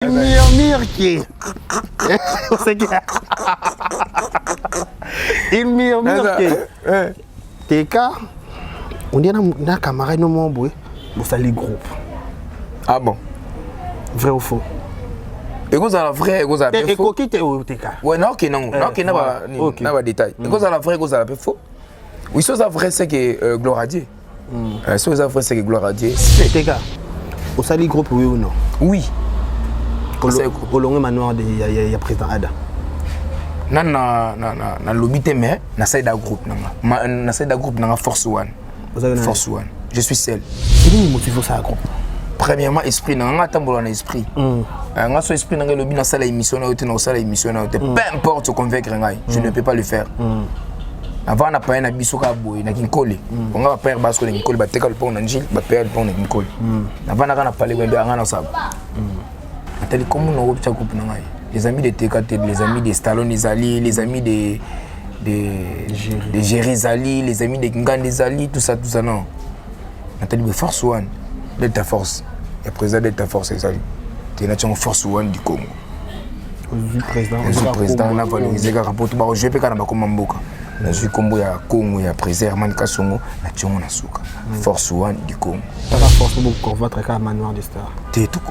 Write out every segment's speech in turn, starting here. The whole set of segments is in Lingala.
Il murmure qui il murmure que TK on dit na camarade no mon boy vous allez groupe. Ah bon? Vrai ou faux? Et vous avez la vraie et vous avez la faux. Qui t'es au TK? Ouais non ok non n'a pas détail. Et vous avez la vraie et vous avez la faux. Oui ça c'est vrai c'est que Gloire à Dieu. Ça c'est vrai c'est que Gloire à Dieu. TK. Vous allez groupe oui ou non? Oui. Au long manoir de ya président Ada. Na lobité mais na saïda groupe na saïda groupe na Force One. Force One. Je suis seul. Quel est motivé ça groupe? Premièrement esprit na tambola na esprit. Nga so esprit na lobi na sala émission na hote na sala émission na hote. Peu importe convaincre ngai, je ne peux pas le faire. Avant na pa na biso ka boy na kinkole. On va père basko na kinkole ba teka le pont na njil ba père le pont na kinkole. Avant na parler ba nga na sa. Nathalie, comment on a groupe les amis de TKT, les amis de Stallone Zali, les amis de Jerry Zali, les amis de Ngande Zali, tout ça non. Nathalie, mais Force One, Delta Force, le président Delta Force Zali, tu es une Force One du Congo. Le président, on a valorisé le rapport, je vais pas comme Mboka. Je suis Congo, il y a Congo, il y a président Manika Songo, la Tchongo Nasuka. Force One du Congo. Tu as la force pour votre cas manoir de star. Tu es tout.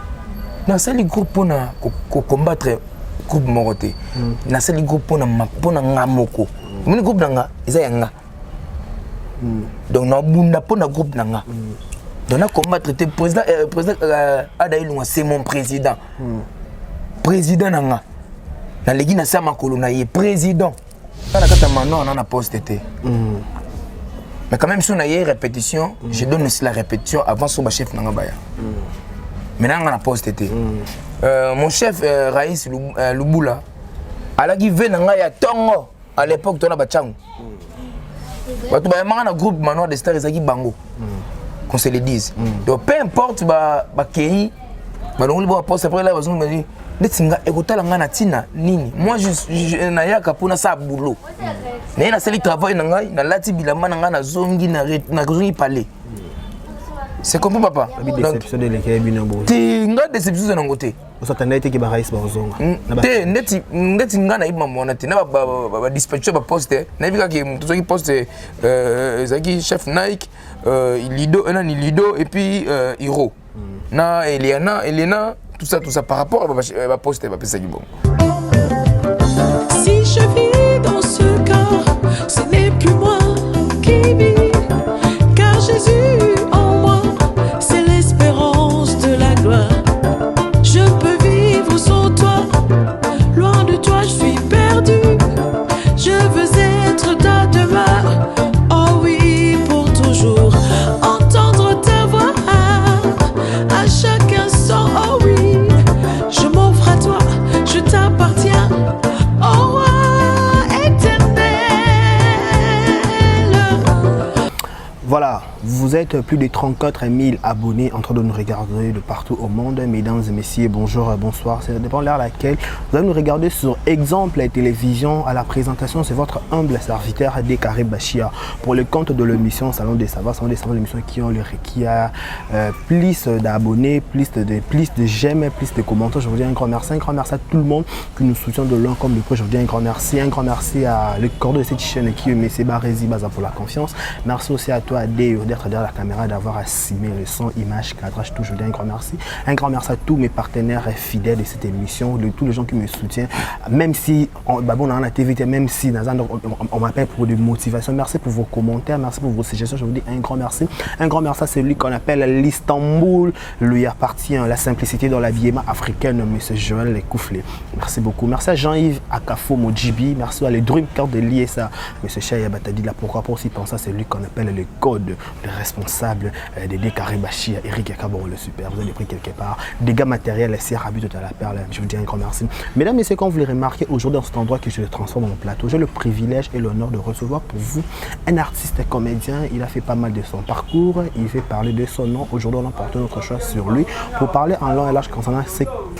Dans le groupe pour combattre groupe moroté. Dans le groupe pour ngamoko. Le groupe nanga ezayanga. Donc na bunda pour na groupe nanga. Donc na combattre te président Adaïlunga c'est mon président. Président nanga. Na legi na sama kolona ye président. Kana kata mano na poste té. Mais quand même si on a une répétition, je donne aussi la répétition avant son chef nanga baya. Maintenant, on a posté. Mon chef Raïs Lubula, à qui vient à Tongo, à l'époque, on a Bachang. Il y a un groupe manoir de stars qui bango. Qu'on se le dise. Donc, peu importe, Kéhi, on va poster après là, on va dire, moi, je n'ai pas pour ça boulot. Mais il y a un travail, il y a un bilan, il y a un zongi, il y a un palais. C'est comme papa. La déception de l'équipe est bien bonne. Tu as une déception de notre côté. Vous avez été qui va réussir par zonga. Tu as une maman, tu as dispatché par poste. Tu as qui poste chef Nike, Lido et puis Hiro. Na Elena, tout ça par rapport à la poste, va passer du bon. Si je vis dans ce corps, ce n'est plus moi qui vis, car Jésus. Je peux vivre sans toi, loin de toi je suis perdu. Je veux être ta demeure, oh oui pour toujours. Entendre ta voix à chaque instant, oh oui. Je m'offre à toi, je t'appartiens, oh roi éternel. Voilà, vous êtes plus de 34 000 abonnés en train de nous regarder de partout au monde. Mesdames et messieurs, bonjour, bonsoir. Ça dépend de l'heure à laquelle vous allez nous regarder sur Exemple Télévision. À la présentation, c'est votre humble serviteur Dekare Bachia pour le compte de l'émission Salon des Savoirs. Salon des Savoirs, l'émission qui a plus d'abonnés, plus de j'aime, plus de commentaires. Je vous dis un grand merci. Un grand merci à tout le monde qui nous soutient de loin comme de près. Je vous dis un grand merci. Un grand merci à le corps de cette chaîne qui est M. Barézi Baza pour la confiance. Merci aussi à toi, Adéo, d'être derrière la caméra, d'avoir assimilé le son, image, cadrage, tout. Je vous dis un grand merci. Un grand merci à tous mes partenaires fidèles de cette émission, de tous les gens qui me soutiennent. Même si on a la TVT, même si on m'appelle pour des motivations. Merci pour vos commentaires, merci pour vos suggestions. Je vous dis un grand merci. Un grand merci à celui qu'on appelle l'Istanbul. Lui appartient la simplicité dans la vie africaine, M. Joël Lekouflé. Merci beaucoup. Merci à Jean-Yves Akafo Mojibi. Merci à les Dreamcard de l'ISA. M. Chaya Batadi, là pourquoi pas aussi penser à celui qu'on appelle le code, le responsable de Dekare Bachia, Eric Akaboro le super. Vous avez pris quelque part. Dégâts matériels, Sierra Rabi à la perle. Je vous dis un grand merci. Mesdames et messieurs, quand vous les remarquez, aujourd'hui dans cet endroit que je transforme en plateau, j'ai le privilège et l'honneur de recevoir pour vous un artiste comédien. Il a fait pas mal de son parcours. Il fait parler de son nom. Aujourd'hui, on a porté notre choix sur lui pour parler en long et large concernant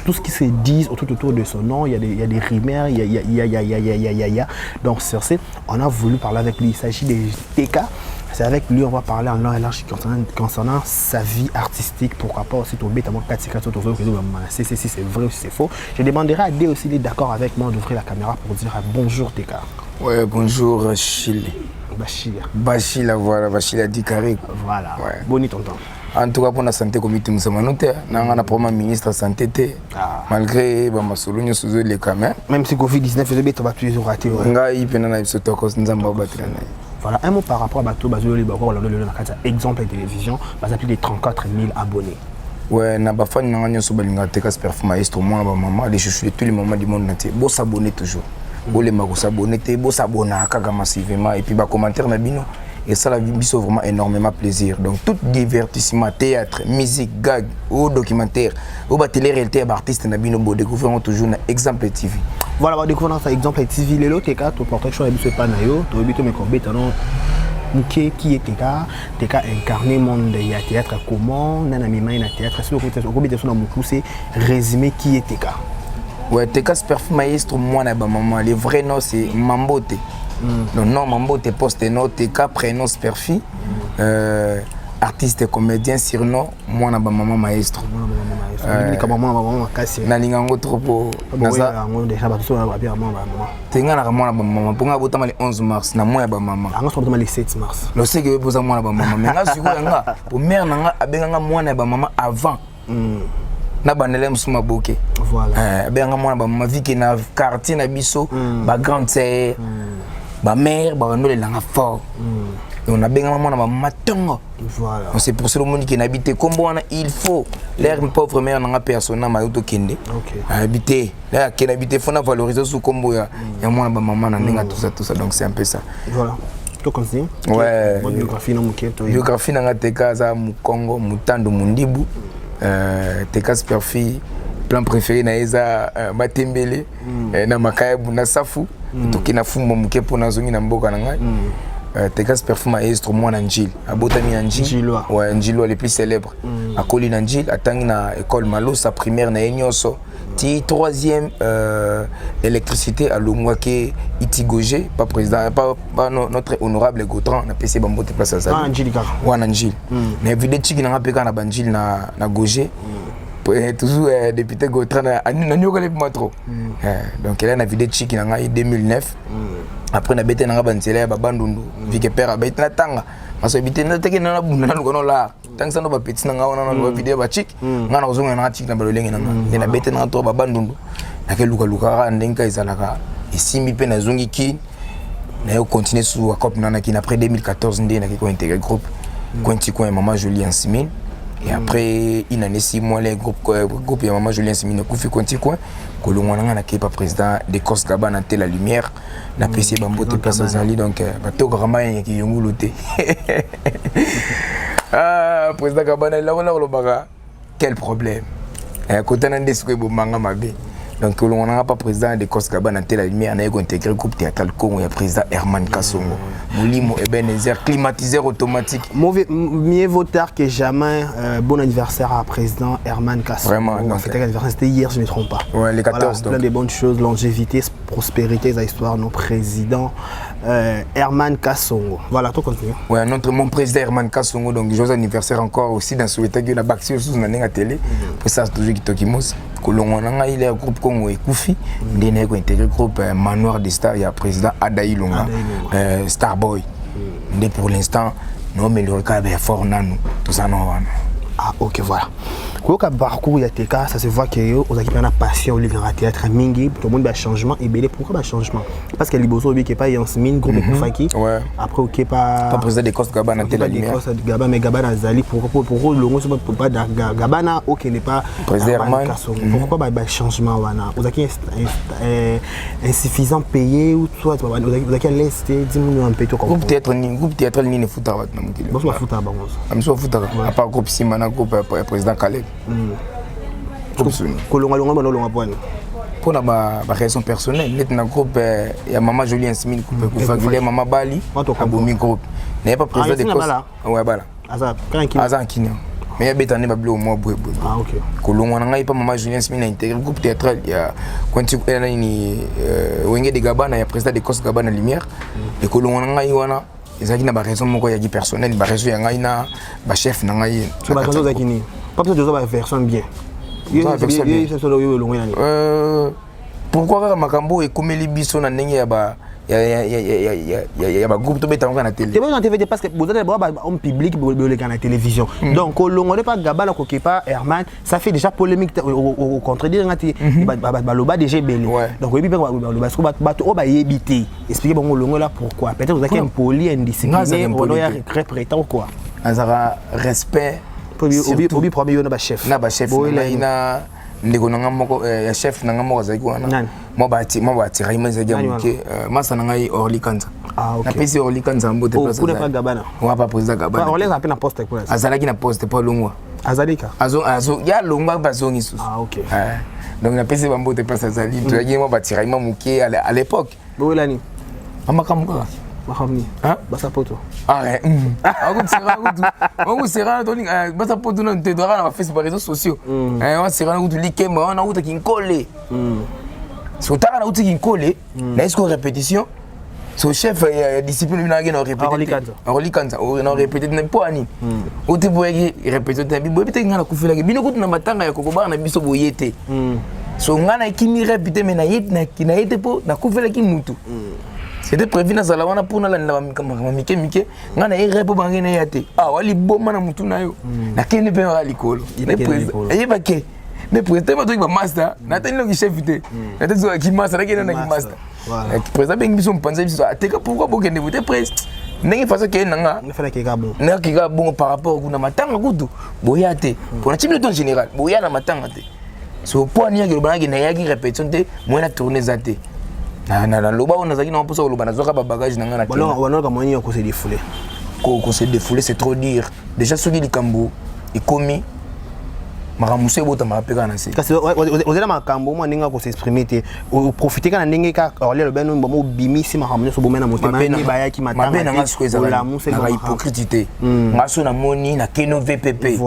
tout ce qui se dit autour de son nom. Il y a des rimeurs, il y a. Donc sur ce, on a voulu parler avec lui. Il s'agit de TK. C'est avec lui on va parler en long et large concernant sa vie artistique. Pourquoi pas aussi tomber tellement 4 c'est vrai ou si c'est faux. Je demanderai à D aussi, il est d'accord avec moi d'ouvrir la caméra pour dire bonjour TK. Ouais, bonjour Chile. Bachila, voilà, Bachila Dikari. Voilà, ouais. Boni tonton. En tout cas, pour la santé, comme tu me sais, on a premier ministre de la santé, malgré ma solution sous les caméras. Même si Covid-19 faisait bien, tu vas toujours rater. Voilà, un mot par rapport à Bateau, exemple de télévision, vous appelez les 34 000 abonnés. Ouais, na ba fan na nyo so balinga teka perform maestro moi ba maman les chouchous tous les moments du monde naté. Bo s'abonner toujours. Bo les mako s'abonner te, bo s'abonner kaka massivement et puis ba commentaire na bino et ça la vie biso vraiment énormément plaisir. Donc tout divertissement, théâtre, musique, gag ou documentaire ou ba télé-réalité ba artiste na bino bo découvrir toujours na Exemple TV. Voilà, on découvrir dans Exemple TV les lots teka to portrait choix biso pas na yo, to bito me combeta non. Qui est TK incarné monde il y a théâtre comment nana mima na théâtre sur le sur mon poussé résumé qui est TK. Ouais, TK perform maestro moi na ba maman le vrai nom c'est Mambote. Le nom Mambote poste nom TK prénom Sperfi. Artiste comédien surnom moi na ba maman maestro. Nalinga ngo trop naza déjà ba so na ba bien maman. Tenga na mwana ba maman ponga botama le 11 mars na moya ba maman. Anga so botama le 7 mars. Lo seke be poza mwana ba maman. Mais nga siko nga o mère nanga abenga mwana ba maman avant. Na banele musuma boke. Voilà. Abenga mwana ba maman viki na quartier na biso ba grande sœur. Ba mère ba ndole langa fort. On a bien maman matongo. Voilà. C'est pour ce monde qui habite comme il faut l'air pauvre mère n'a personne na mayoto kende. OK. Habiter. Là qui habite faut na valoriser sous combo ya moi maman na ndinga tout ça donc c'est un peu ça. Voilà. Tu continues? Ouais. Votre biographie na muketo. Biographie na teka za mu Congo, Mutando Mundibu. Teka Sperfi plan préféré na eza Matembele na Makayebu na Safu. Tokina fumbo mukepo na zongi na mboka na ngai. TK perform maestro moi na Njil abotami na Njil ouais Njil le plus célèbre a Koli na Njil atangi na école Malo sa primaire na Enyoso ti troisième électricité à Lomwake Itigoje pas président pas notre honorable Gautran na PC Bambote place à ça Njil ka ouais na Njil mais vidéo tiki na peka na Banjil na Goje toujours député Gautran na nyokale pas trop donc elle a vidéo tiki na 2009 après na bete na banzela ba bandundu vike père abete na tanga maso bite na teke na bunda na lukono la tanga sana ba petit na ngaona na ba video ba chik ngana kozonga na chik na balolenge na bete na to ba bandundu na ke luka ndenka izalaka isimbi pe na zongi ki na yo continuer sur cop na ki après 2014 ndé na ki ko intégrer groupe Quinty Coin Maman Jolie en Simine. Et après, une année 6 mois, les groupes et Maman Julien Simine Koufi Quinty Coin, que l'on a qui est pas président de Kos Gaba na la lumière, na PC Bambote place aux alliés, donc bateau Gramain qui est ngoulouté. Ah, président Gaba na là, quel problème? Côté d'un des squibos manga mabé. Donc, on n'a pas président de Kos Gaba na la lumière, on a intégré le groupe théâtral Congo, il y a président Herman Kassongo. Moulimo Ebenezer, climatiseur automatique. Mieux vaut tard que jamais. Bon anniversaire à président Herman Kassongo. Vraiment. C'était hier, je ne me trompe pas. Ouais, les 14. Voilà, plein de bonnes choses, longévité, prospérité, la histoire, nos présidents Herman Kassongo. Voilà, tout continue. Ouais, mon président Herman Kassongo, donc joyeux anniversaire encore aussi dans ce état que la Baxi sous la télé. Pour ça, c'est toujours qui Tokimos. Il y a un groupe Congo et Koufi. Il y a intégré le groupe Manoir des Stars. Il y a le président Adaï Longa, Starboy. Mais pour l'instant, nous, mais le cas est fort, tout ça, non. Ah, ok, voilà. Quand on parcours TK, ça se voit que vous avez une passion au livre théâtre mingi, tout le monde a changement et bien pourquoi changement? Parce que les bosso qui est pas en mine groupe Koufaki. Ouais. Après OK pas président de Coste Gabana la lumière. Gabana mais Gabana Zali pourquoi le longo pas Gabana OK n'est pas président Herman. Pourquoi bah changement wana? Vous avez insuffisant payé ou soit vous avez laissé 10 millions en paye groupe théâtre ni futa wat na mukili. Bosso futa bango. Amso futa à part groupe Simana groupe président Caleb. Pour la raison personnelle, il y a un groupe, il y a Maman Jolie en Simine, il y a Maman Bali, il groupe. Il n'y a pas président de Coste. Ouais, voilà. Azan Kenya. Mais il y a Bétané Bablo au mois de Ah, ok. Colombo, il y a pas Maman Jolie en Simine, intégré le groupe théâtral. Il y a Quinty Coin, Wenge de Gabana, il y a président de Coste Gabana Lumière. Et Colombo, il y a ezaki na ba raison moko ya personnel ba raison ya ngai na ba chef na ngai so ba raison zaki ni pas peut-être ba version bien pourquoi kaka makambo ekomeli biso na ndenge ya ba ya ba groupe to betanga na télé. C'est bon na TV parce que vous êtes homme public na télévision. Donc au long on n'est pas Gabala ko pas Herman, ça fait déjà polémique au contredire ngati ba loba déjà belé. Donc oui ba loba ko ba to ba yebité. Expliquer bon au long là pourquoi. Peut-être vous êtes impoli indiscipliné, on a prétend quoi. Azara respect. Obi premier yo na ba chef. Na ba chef na ndeko nanga moko ya chef nanga moko azaki wana mo bati raima zaki amuke masa nanga Orly Kanza na pesi Orly Kanza mbote place kuna pa Gabana wa pa président Gabana Orly a na poste kwa azalaki na poste pa longwa azalika azo ya longwa ba zongi susu OK donc na pesi mbote place azali to yaki mo bati raima muke à l'époque bolani amakamuka Mahamni basa poto ouais on sera donc basa poto non te doit na Facebook réseaux sociaux on sera na like moi on a uta kinkole so tara na uta kinkole na est-ce répétition so chef discipline na ngena répéter Orly Kanza on répéter na poani uti boyaki répéter na bibo bité ngana kufela bino kutu na matanga ya kokobana na biso boyete so ngana kimi répéter mais na yete po na kufela ki mutu. C'était prévu dans la wana pour na la mike ngana irepo bangene yate wali bomba na mutu na yo na kene pe wali kolo ba ke mais président ba to ba master na tani lo chef te na tani zo ki master na na ki master président ben biso mpanza biso ateka pourquoi bokende voter presse ndenge façon ke nanga na fela ke ka bon na ki ka bon par rapport kuna matanga kutu boyate pour la team en général boya na matanga te so point ni ya ke bana ke na ya ki répétition te moi na tourner zate na loba on azaki na posa loba na zoka ba bagage na ngana te wana ka moni ko se défouler ko se défouler c'est trop dire déjà soki likambo ikomi makamuse bota mapeka na se kasi ozela makambo mo ninga ko s'exprimer te o profiter kana ndenge ka orle lo beno mo bimisi makambo so bomena motema ni bayaki matanga mabe na ngasko ezala na hypocrite ngaso na moni na keno VPP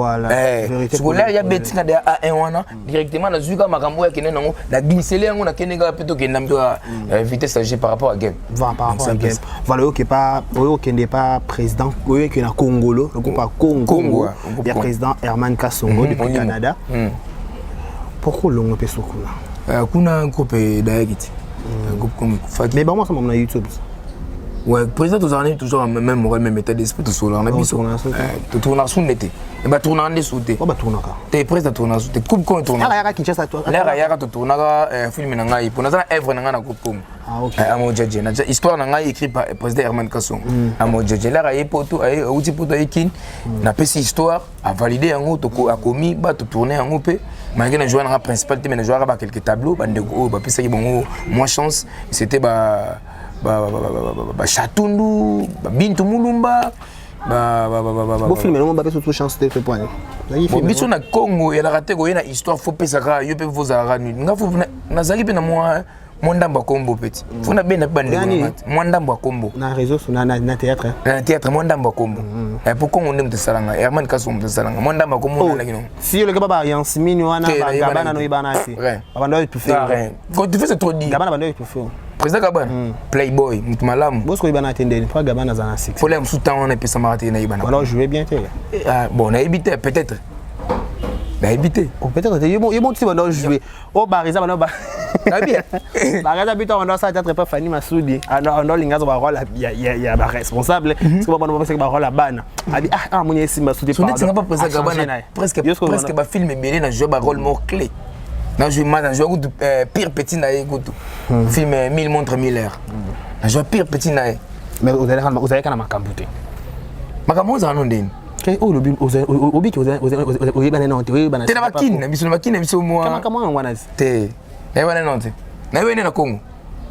so là ya betinga de A1 wana directement na zuka makambo ya kene nango na glisser yango na kene ga peto kenda mto vitesse ag par rapport à game par rapport à game voilà OK pas okende pas président oyo ki na Congolo le groupe Congo ya président Herman Kasongo depuis Canada. Pourquoi l'on peut sur kuna un groupe d'Aïti un groupe comme Faki mais bon moi ça m'a YouTube ouais président toujours même état d'esprit tout sur la biso tout tourner sur l'été et ba tourner en dessous te ba tourner ka te président tourner sur te coupe quand tourner là ya Kinshasa toi là ya ka tourner film na ngai pour na œuvre na ngana coupe OK amo jeje na histoire na ngai écrit par président Herman Kasongo amo jeje là ya poto ay uti poto ekin na pesi histoire a valider yango to a commis ba to tourner yango pe malgré na joueur na principal te mais na joueur ba quelques tableaux ba ndeko ba pesa ki bongo moins chance c'était ba Chatundu Bintu Mulumba bo film non ba surtout chance de fait point biso na Congo ya la raté ko na histoire faut pesa ka yo pe vous a ranu nga faut na zaki pe na moi Mwandamba Kombo petit faut na bena bande Mwandamba Kombo na réseau na théâtre na théâtre Mwandamba Kombo et pourquoi on aime salanga Herman Kasongo te salanga Mwandamba Kombo na kino si le gaba Yansmini wana ba Gabana no ibana ati abando tu fais quand tu fais c'est trop dit Gabana bando tu fais président Gabana playboy mutu malamu bosko ibana atendeni pas Gabana za na 6 faut l'aime sous temps on epesa marate na ibana alors jouer bien te bon na éviter peut-être na éviter peut-être il bon tu vas jouer oh bariza bana ba bien bariza bito on doit ça être pas Fanny Masudi on lingazo ba rôle ya ba responsable parce que bana ba rôle la bana abi moni simba Masudi pardon tu n'as pas posé Gabana presque ba film belé na jouer ba rôle mot clé na jouer ma jouer pire petit na écoute film 1000 montres 1000 heures na jouer pire petit na mais vous allez kana makambuté makambo za nondeni oh le obi ki oyi bana non te oyi bana te na bakine biso moi kama ngwana te na bana non te na bana na Congo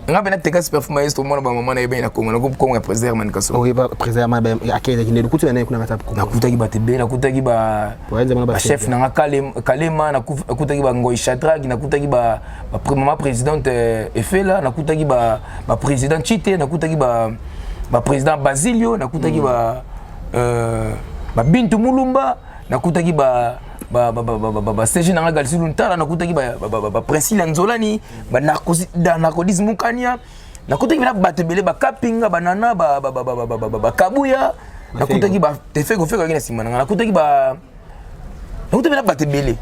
ngabe na teka super maestro mwana ba mama na bana na Congo na groupe Congo ya président Herman Kasongo oyi ba président ma akende kinde kuti bana kuna kata na kutaki ba tebe na kutaki ba chef na Kalema na kutaki ba Ngoi Shadrack na kutaki ba mama présidente Efela na kutaki ba président Chite na kutaki ba président Basilio na kutaki ba Bintu Mulumba nakutaki ba stage na Galsilu Ntala nakutaki ba Priscilla Nzolani ba narcodisme kania nakutaki na bato belé ba kapinga banana ba kabuya nakutaki ba te fait ko na sima na nakutaki ba nakutaki na bato belé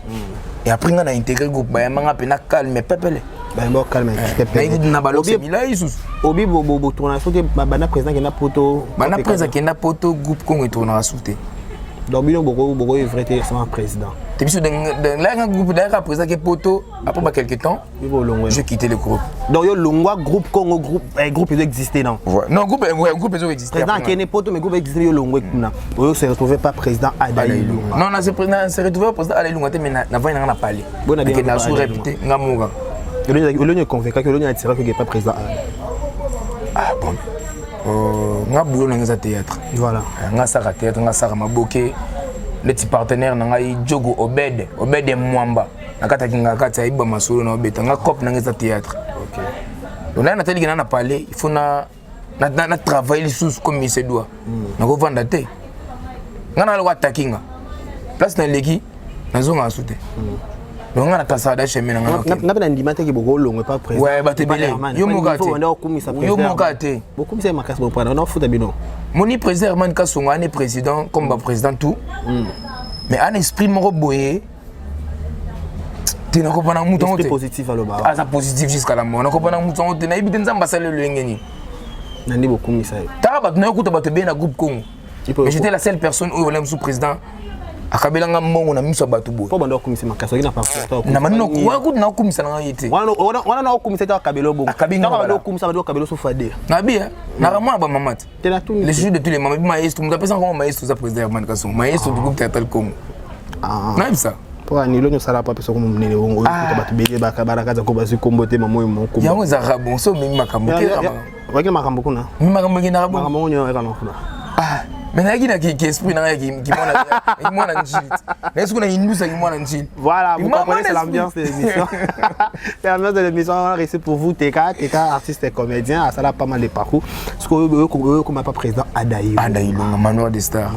et après nga na intégrer groupe ba yamanga pe na calme pepele ba mbo calme pepele na ba lokse mila isus obi bo tourna soki bana président qui na poto bana président qui na poto groupe Congo tourna souté donc bino boko vrai te sama président te biso de la groupe d'ailleurs président qui poto après ba quelque temps je quitté le groupe donc yo longwa groupe Congo groupe ils existait non non groupe ils existait président qui n'est poto mais groupe existait yo longwa kuna yo se retrouver pas président Adaï Lunga non non c'est président se retrouver président Adaï Lunga mais na va na parler que na sous répété ngamuga le ne convaincu que le ne attiré que pas président ah bon nga bulo na théâtre voilà nga saka théâtre nga saka maboke le petit partenaire na ngai Jogo Obed Mwamba nakata kinga kata iba masolo na obeta nga cop na ngeza théâtre OK donc là natali na parler il faut na travailler sous comme il se doit na ko vanda te nga na lo attaquinga place na leki na zonga asute donc nga na tasada chemin na nga na na ndimate ki boko longo pas président ouais ba te belé yo mokate yo mokate beaucoup mi c'est makas bo prendre on fout bino moni président man kasonga ane président comme ba président tout mais un esprit moko boyé tena ko pana muto esprit positif alo ba ça positif jusqu'à la mort na ko pana muto tena ibite nzamba sale le ngeni nandi beaucoup mi ça ta ba na ko to ba te bien na groupe Congo mais j'étais la seule personne où on sous président akabela nga mbongo na miso bato bo po bando kumisa makaso ina pa na manino ko ko na kumisa na yete wana na kumisa ta kabelo bo akabinga bando kumisa bando kabelo so fade na bia na ramwa ba mamati tena tout les jours de tous les mamans maestro mu tapesa comme maestro za président Herman Kasongo maestro du groupe théâtral Congo na ça po ani lo nyosala pa pesa comme munene wongo ko bato bele ba baraka za ko bazi kombote mamoyo moko yango za rabo so mimi makambo ke waki makambo kuna mimi makambo ke na rabo makambo nyo eka no kuna mais na qui esprit na qui mona njili est-ce qu'on a une nous qui mona njili voilà vous comprenez l'ambiance de l'émission c'est l'ambiance de l'émission on a réussi pour vous TK artiste et comédien à ça là pas mal de parcours ce que comme pas président Adaï Lunga Manoir des Stars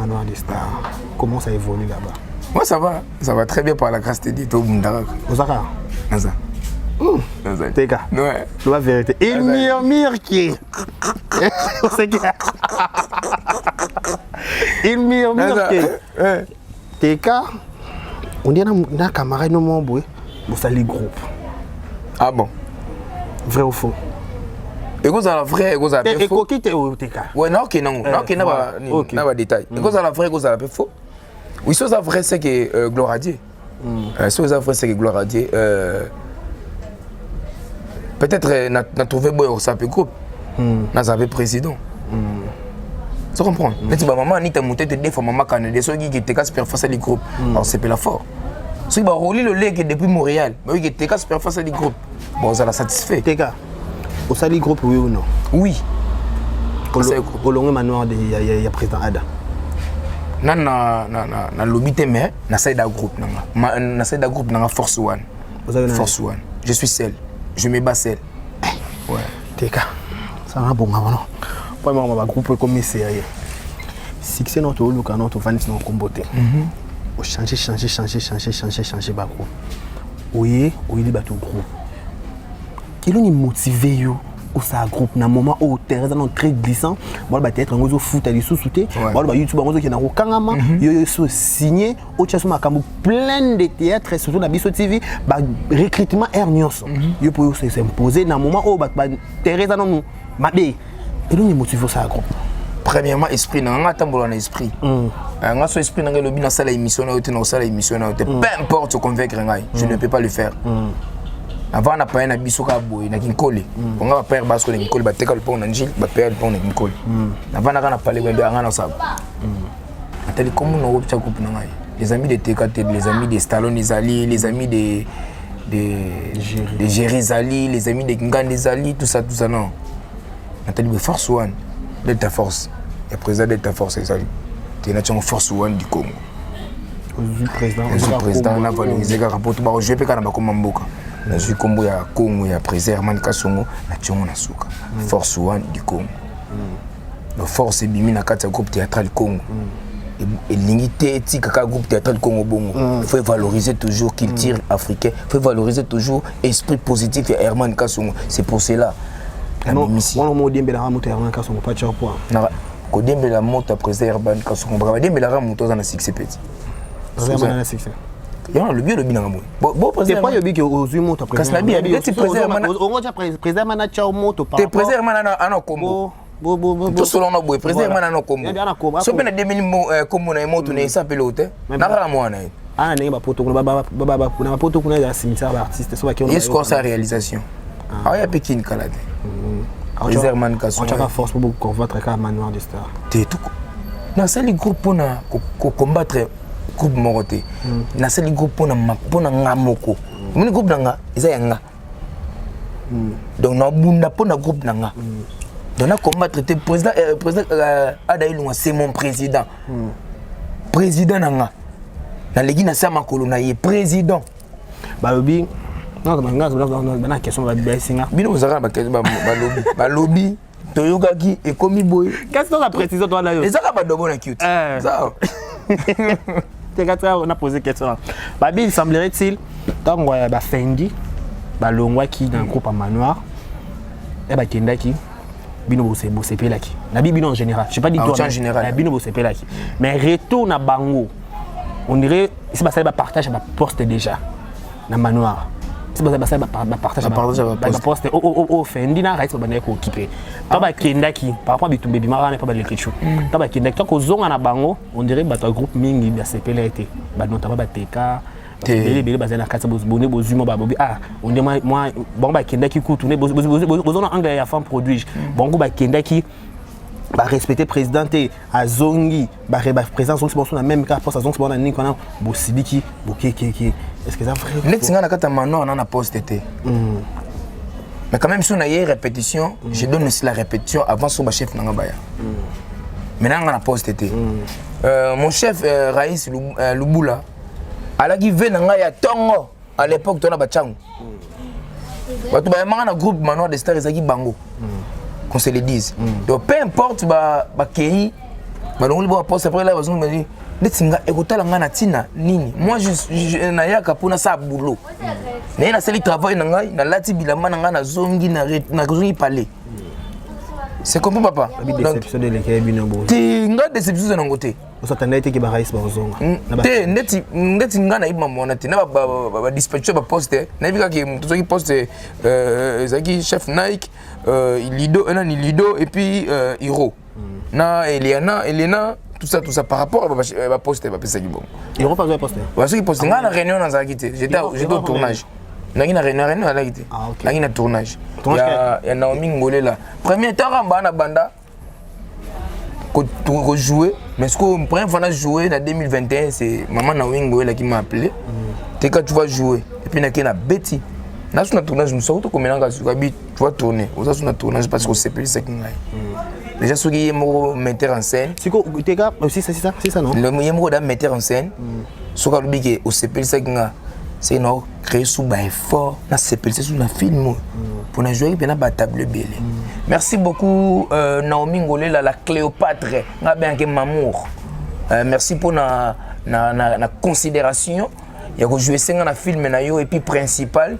comment ça évolue là-bas moi ça va très bien par la grâce de Dieu tout Bundara Osaka Naza TK ouais la vérité il murmure qui c'est que il murmure que TK on dit na camarade no mon boy vous sali groupe ah bon vrai ou faux et quoi ça la vrai et quoi ça et quoi qui t'es au TK ouais non ok na ba détail et quoi ça la vrai et quoi ça la faux oui ça vrai c'est que Gloire à Dieu ça vrai c'est que Gloire à Dieu peut-être na trouvé boy au sape groupe na sape président tu comprends mais tu maman ni ta monté te des fois maman quand des soki qui était casse face à les groupes alors c'est pas la fort si ba roli le lait depuis Montréal mais oui qui était casse face à les groupes bon ça la satisfait TK au sali groupe oui ou non oui au long manoir de ya président Ada na lobité mais na saida groupe na saida groupe na force one je suis seul je me bats seul ouais TK ça va bon non pas moi ma groupe comme sérieux succès notre luka notre vanity non comboté au changer ba groupe oui li ba tout groupe qui nous motiver yo au ça groupe na moment au terrain non très glissant bon ba être ngozo foot ali sous-souté bon ba YouTube ngozo qui na kokangama yo so signé au tchasso makambo plein de théâtre surtout na Biso TV ba recrutement hernios yo pour s'imposer na moment au ba terrain non mabe et nous motivons ça groupe premièrement esprit na nga tambola na esprit nga so esprit na nga lobi na sala émission na yote na sala émission na yote peu importe convaincre ngai je ne peux pas le faire avant na pa na biso ka boy na kinkole on va père basko na kinkole ba teka le pont na njil ba père le pont na kinkole avant na parler wende nga na sab ateli comme no opcha groupe na ngai les amis de TKT les amis de Stallone Zali les amis de Jerry Zali les amis de Ngande Zali tout ça non Nathalie Force One Delta Force et président Delta Force Zali tu es Force One du Congo le président na valorisé ka rapport ba jouer pe kana ba comme mboka na jouer combo ya Congo ya président Herman Kasongo na tiongo na suka Force One du Congo le force bimi na kati groupe théâtral Congo et l'unité éthique ka groupe théâtral Congo bongo faut valoriser toujours culture africaine faut valoriser toujours esprit positif et Herman Kasongo c'est pour cela on m'a dit que la moto est en cas son pas de point. Quand on la moto après Urban quand on va dire la moto dans 6 petit. C'est un succès. Il y a le bien le bien bon c'est pas le bien que aux humains moto parce que la bien tu préserve on va préserve mana chao moto par. Tu préserve mana ana combo. Tout selon nos boy préserve mana ana combo. So bien 2000 combo na moto ne ça pilote. Na ra moi na. Ah na ba poto na poto kuna ya cimetière artiste so ba ki on. Est-ce qu'on sa réalisation? Ah ya Pékin Kalade. Préserve man kaso. On a force pour combattre ka manoir de star. T'es tout. Dans ce groupe pour combattre groupe moroté na sali groupe pona ngamoko mini groupe nanga eza yanga donc na bunda pona groupe nanga donc na combattre te président Adailunga c'est mon président président nanga na legi na sama kolona ye président balobi non na question ba bisinga bino zara ba lobby toyokaki ekomi boy qu'est-ce que tu as précisé toi là yo ezaka ba dobo na cute ça on a posé question. Babi, il semblerait-il, tant que bah Fendi, bah l'ongwa qui dans un groupe en manoir, et bah Kenda qui, bino bosse pelaki. Na bino en général. Je sais pas dit toi en général. Bino bosse pelaki. Mais retourne à Bango. On dirait c'est pas ça bah partage bah poste déjà dans manoir. C'est pas ça bah partage bah poste au Fendi na reste bah neko occupé. Toi bah Kenda qui par rapport à Bitumbe Bimara n'est pas l'écriture. Toi bah Kenda tant que zonga na Bango, on dirait bah ton groupe mingi bah c'est pelaki. Bah notamment bah TK belé bazana kasa bozibone bozuma ba bobi ah on dit moi bon ba Kenda qui tourner bozona anglais ya femme produit bon ba Kenda qui ba respecter présidenté à Zongi ba président Zongi bon na même cas poste à Zongi bon na ni kona bo sidiki bo keke est-ce que ça vrai netinga na kata mano na poste été mais quand même si on a eu répétition je donne aussi la répétition avant son chef nanga baya maintenant on a poste été mon chef Raïs Lubula alaki ve nanga ya tongo à l'époque tona bachangu batu ba manga na groupe manoir de stars ezaki bango qu'on se le dise donc peu importe ba kei ba longoli ba poste après là bazungu badi netinga ekotala nga na tina nini moi je na yaka pona sa boulot mais na seli travail nanga na lati bilamba nanga na zongi na zongi palais c'est comme papa déception de l'équipe bino bo tinga déception de ngote on s'attendait que ba Raïs ba zonga te ndeti nga na iba mona te na ba dispatcher ba poste na bika ki mtu qui poste zaki chef Nike Lido ni Lido et puis Hiro na Elena tout ça par rapport à ba poste ba pesa ki bon Hiro pas poste parce que poste nga na réunion na zaki te j'étais au tournage nagi na réunion à l'agité nagi na tournage ya Naomi Ngolela premier temps na banda ko jouer mais ce que première fois na jouer en 2021 c'est maman Naomi Ngolela qui m'a appelé t'es quand tu vas jouer et puis na Betty na sur tournage nous sortons comme nanga sur tu vas tourner on sur tournage parce que c'est plus ça qui ngai déjà ce qui est mon metteur en scène c'est quoi t'es gars aussi c'est ça non le meilleur d'un metteur en scène ce que le big au c'est plus ça qui ngai c'est non créer sous bas effort na c'est sous un film pour na jouer bien na table belé merci beaucoup Naomi Ngolela la Cléopâtre nga bien que mamour merci pour na considération il y a jouer 5 na film na yo et puis principal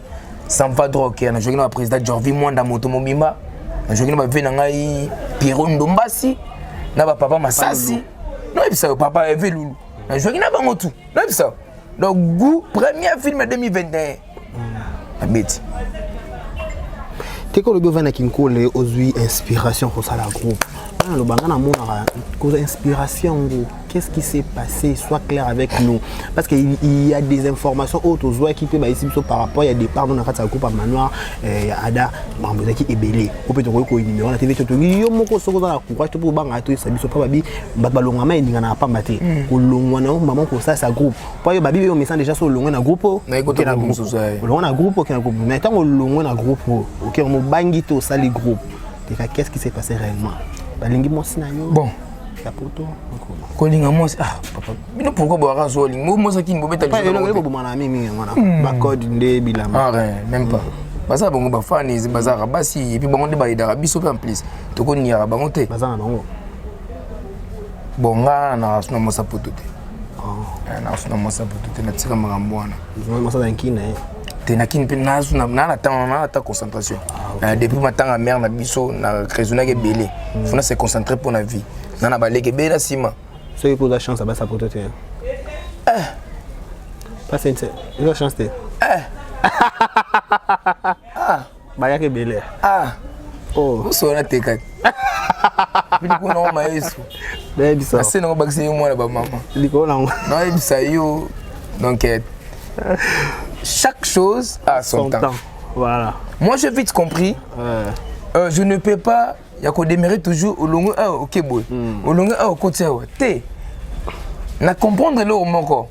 Salvador qui a joué na président Jorvi Mwanda Moto Mobimba na joué na ba ngai Pierrot Ndombasi na ba papa Masasi non et ça papa Evelulu na joué na bango tout non et ça donc goût premier film 2021 Abeti t'es que le gouvernement na kinkole ozui inspiration pour ça la groupe le bangana mona cause inspiration qu'est-ce qui s'est passé sois clair avec nous parce qu'il y a des informations autres aux qui peut ici par rapport il y a des parts dans la groupe à manoir ada mamboza qui est belé au peut ko numéro na TV to yo moko soko za courage pour banga to sabiso pa babi balonga ma ndinga na pa mate ko longwa na maman ko ça groupe pa yo babi yo message déjà sur longwa na groupe na ko na groupe longwa na groupe na groupe mais tant longwa na groupe OK on bangi to sali groupe qu'est-ce qui s'est passé réellement balingi mosi na yo bon ya poto kolinga mosi papa bino pourquoi boira zo lingo mosi ki mbobeta pas yo bo mana mimi ngana ba code nde bilama même pas baza bongo ba fani bazara basi et puis bongo nde ba idara biso pe en plus to ko niara bango te bazana bango bonga na suna mosa poto te na suna mosa poto te na tika makambo wana mosa dankina te nakini pe na ta concentration depuis matanga mère na biso na raisonner que belé faut se concentrer pour la vie na baleke be na sima ceux qui ont la chance ça va ça pour toi pas c'est la chance te baya que belé oh so na teka bili ko na ma yesu be bisa assez na ba kisi mo na ba mama liko na na bisa yo donc chaque chose a son temps. Voilà. Moi, j'ai vite compris. Je ne peux pas. Il y a qu'on démarrer toujours au long au Keboy. Au long au côté. T. Na comprendre le moment encore.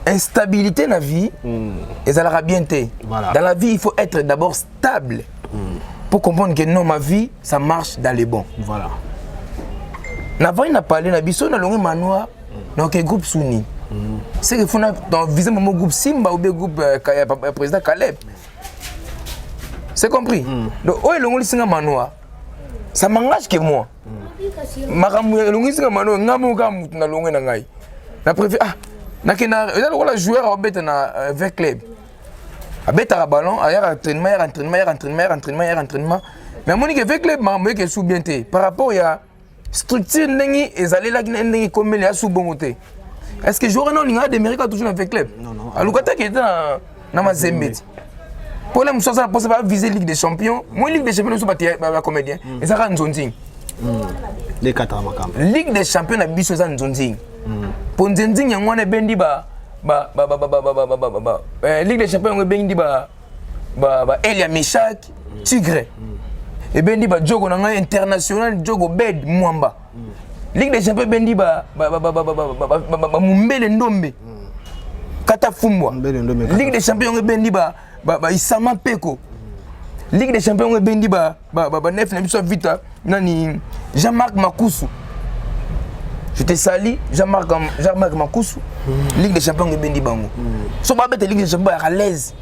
Instabilité dans la vie. Et ça l'aura bien été. Voilà. Dans la vie, il faut être d'abord stable. Pour comprendre que non, ma vie, ça marche dans les bons. Voilà. N'avant, n'a parlé, n'a biso, n'a longue manoir. Donc, un groupe Souni. C'est qu'il faut viser mon groupe Simba ou bien groupe président Caleb. C'est compris? Donc, oh, le singa manoa. Ça m'engage que moi. Maramou, le singa manoa, ngamu gamu na longue na ngai. Na préfère na kena, le joueur au bête na vers club. A bête à ballon, à entraînement. Mais mon que vers club m'a que sous bien té. Par rapport à structure nengi ezali la nengi comme les sous bon côté. Est-ce que j'aurais non l'inga d'Amérique toujours avec club? Non. Alors quand tu es dans ma Zembet. Pour les moussons ça possible viser Ligue des Champions. Moi Ligue des Champions sont pas comédien. Et ça rend zonzing. Les 4 makam. Ligue des Champions na biso za zonzing. Pour zonzing ya ngwana bendi ba Ligue des Champions bendi ba Elia Meshak Tigre. Et bendi ba jogo na international jogo bed mwamba. Ligue des Champions bendi ba Mumbele Ndombe Kata Fumbwa. Ligue des Champions bendi ba Isama Peko. Ligue des Champions bendi ba Nef na biso vita nani Jean-Marc Makusu. Je te salue Jean-Marc Makusu. Ligue des Champions bendi bango. So ba bête Ligue des Champions à l'aise.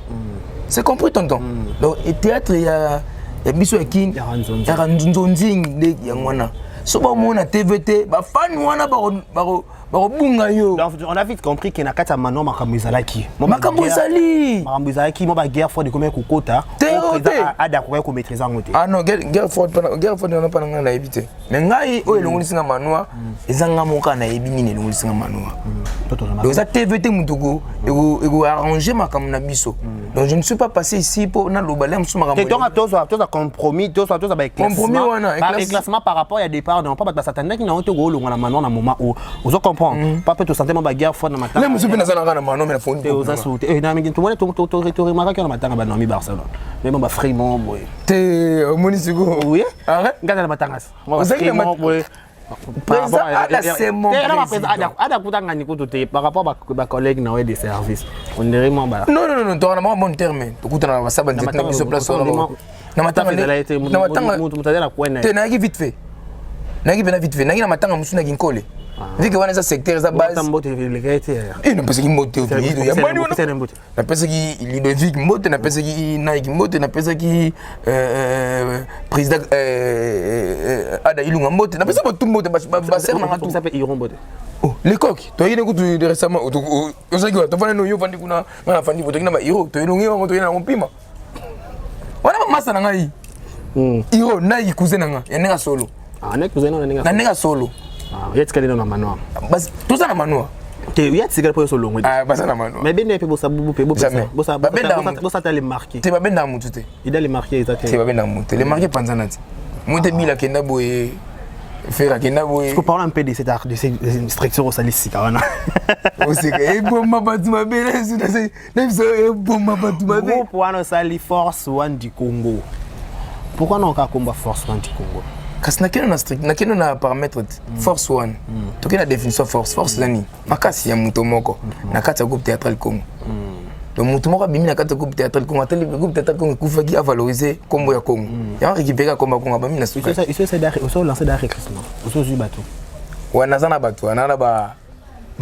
C'est compris tonton. Donc et théâtre il y a biso ekin ya ranzonzing de yangwana. So ba mona TVT ba fan wana ba bunga yo. Donc on a vite compris qu'il y a kata mano makambo ezalaki. Makambo ezali. Makambo ezalaki mo ba guerre fort de comme kokota. Ada ko ko maîtriser ngote. Ah non, guerre fort na pas na éviter. Mais ngai o elongolisinga manoa ezanga moka na ebi nini elongolisinga manoa. Donc ça TVT mutuko ego arranger makambo na biso. Donc je ne suis pas passé ici pour na lobalem sous makambo. Et donc à tous compromis, tous ba compromis wana éclaircissement par rapport à départ non pas s'attendre qu'il na onto go longa na manoa na moment où vous comprendre. Pas peut tout sentir ma guerre fort na matanga. Même monsieur Benazana na manoa mais la fond. Et aux assoutes. Et na mingi tout le monde to remarquer na matanga ba nomi Barcelone. Mais bon ba Fremont boy. Te monisigo. Oui. Arrête. Ngana na matangas. Fremont boy. Par rapport à collègue des services on dirait moi non tu as un bon terme tu coûtes na basaba nzete na biso place na matanga vite fait na matanga musuna ginkole vu que wana za secteur za base et na pesa ki moto ya bani wana na pesa ki Ludovic Mbote na pesa ki Nike Mbote na pesa ki président Ada Ilunga Mbote na pesa ba tout Mbote ba ser na tout ça peut Iron Mbote oh les coques toi il écoute récemment on sait que tu vas no yo vandi kuna na vandi voto na ba Iro to ilungi ngo to ina mpima wana ba masa na ngai Iro na ikuze na nga ya nenga solo na ikuze na nenga solo yet kali na manoa bas tout ça na manoa te yet sigal po so longo bas na manoa mais ben pe bossa bubu pe bossa ta les marquer te ba ben na mutu te il a les marquer exactement te ba ben na mutu les marquer panzana ti mutu mila kenda boye faire kenda boye je peux parler un peu de cette art de ces structures au salis wana aussi que bomba batuma bele c'est ça même ça bomba batuma bele groupe wana sali force one du Congo pourquoi non ka combat force one du Congo kasi nakeno na paramètre force one toke na définition force zani makasi ya muto moko na kati ya groupe théâtral Congo donc muto moko bimi na kati ya groupe théâtral Congo ateli groupe théâtral Congo kufaki a valoriser kombo ya Congo ya récupérer kombo Congo bami na suka il se d'ailleurs au lancer d'ailleurs recrutement au ju bato wana zana bato wana ba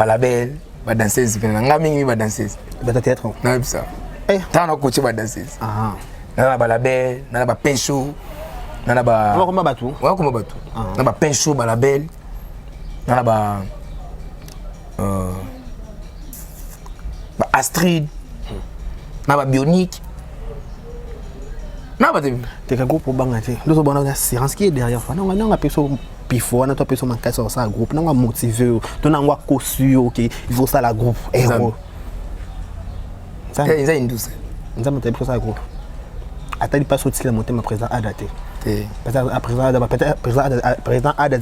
label ba danseuse pena ngami ba danseuse ba théâtre na bisa tana coach ba danseuse na ba label na ba pencho nana ba comment batu na ba pencho ba label nana ba Astrid na ba bionique na ba te te ka groupe banga te nous on a assurance qui est derrière fa non on a personne pifo na to personne manquer sur ça groupe non on motiver to na ngwa kosu OK il faut ça la groupe héros ça indus nous avons pour ça groupe attends pas sortir la monter ma présent adapté président a des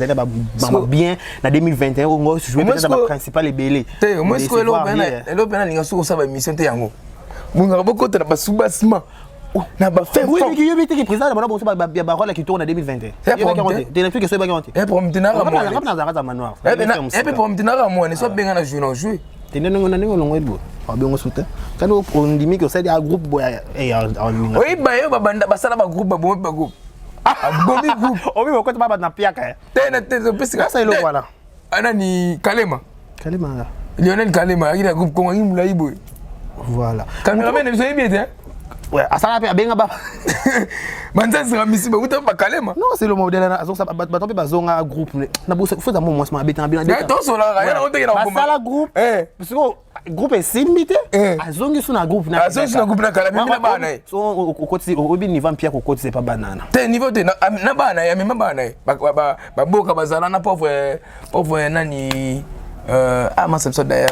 bien en 2021 on jouer peut-être la principale est belé moi ce que l'opéra linga sur ça va mission te yango munga boko na basubasma na ba fait oui mais qui président na bon ça ba rôle qui tourne en 2021 tu n'as plus que ça ba garanti et pour mtina ra moi na manoir et pour mtina ra moi ne soit bien na jouer non jouer tena ngona ngolongo ebo abongo souta kana on dimi que ça des groupe boya et oui ba yo ba banda basala ba groupe ba groupe Bomi group. Obi wako taba na piaka. Tena pesika. Ça ilo voilà. Ana ni Kalema. Kalema. Lionel Kalema, akina groupe Kongo ngimula ibo. Voilà. Cameraman ne soyez bien hein. Ouais, asala pe abenga ba. Manza sera misiba uta ba Kalema. Non, c'est le modèle na azon ça ba tomber ba zonga groupe. Na bo faut za mo moi ma beta bien. To so la ya na oteke na ngoma. Basala groupe. Parce que groupe est simité. Azongi suna groupe na. Azongi suna groupe na Kalema na bana. So au côté au bi niveau Pierre au côté c'est pas banana. Te niveau te na bana ya mema bana. Ba boka bazala na pauvre nani masamso da ya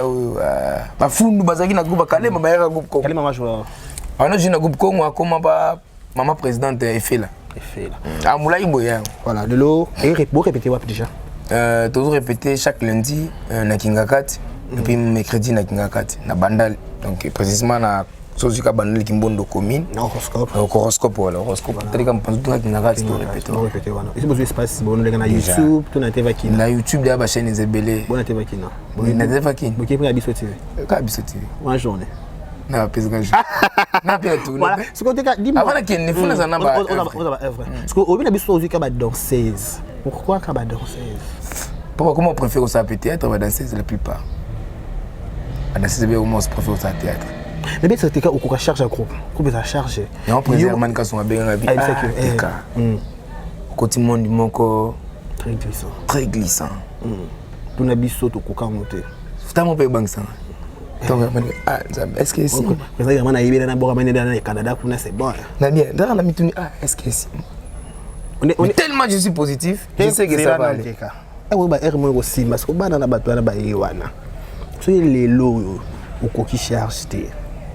ba fundu bazaki na groupe Kalema ba ya groupe ko. Kalema ma joueur. On a joué dans groupe Congo comme maman présidente Efela. Ah moulay boya. Voilà, de l'eau et répéter déjà. Toujours répéter chaque lundi na Kingakat et puis mercredi na Kingakat na Bandal. Donc précisément na Sozuka Bandal Kimbondo commune. Horoscope. Horoscope voilà, horoscope. Tandis que pense tout na Kingakat tout répéter. Répéter voilà. Ici besoin espace bon na YouTube, tout na TV Kina. Na YouTube da ba chaîne Zebele. Bon na TV Kina. Bon na TV Kina. Bon qui prend Abisso TV. Abisso TV. Une journée. Na pesa gaji. Na pia tout. Voilà, ce que tu dis-moi. Avant que ne funa sana ba. Parce que au Abisso Ozuka ba danseuse. Pourquoi ka ba danseuse? Pourquoi comment on préfère ça peut-être ba danseuse la plupart. La danseuse bien comment on préfère ça théâtre. Mais bien c'était ka au charge groupe. Groupe ça charge. Et on préserve man ka son bien rabi. Ah, côté monde moko très glissant. Très glissant. Tout na biso to koka monter. Futa mo pe bank ça. Est-ce que si président na yibela na boka mane dans le Canada kuna c'est bon. Na bien, dans la mituni est-ce que si on est tellement je suis positif, je sais que ça va aller. Eh oui ba mo ko simba parce que bana na bato na ba yewana. So les lots au coquille charge té.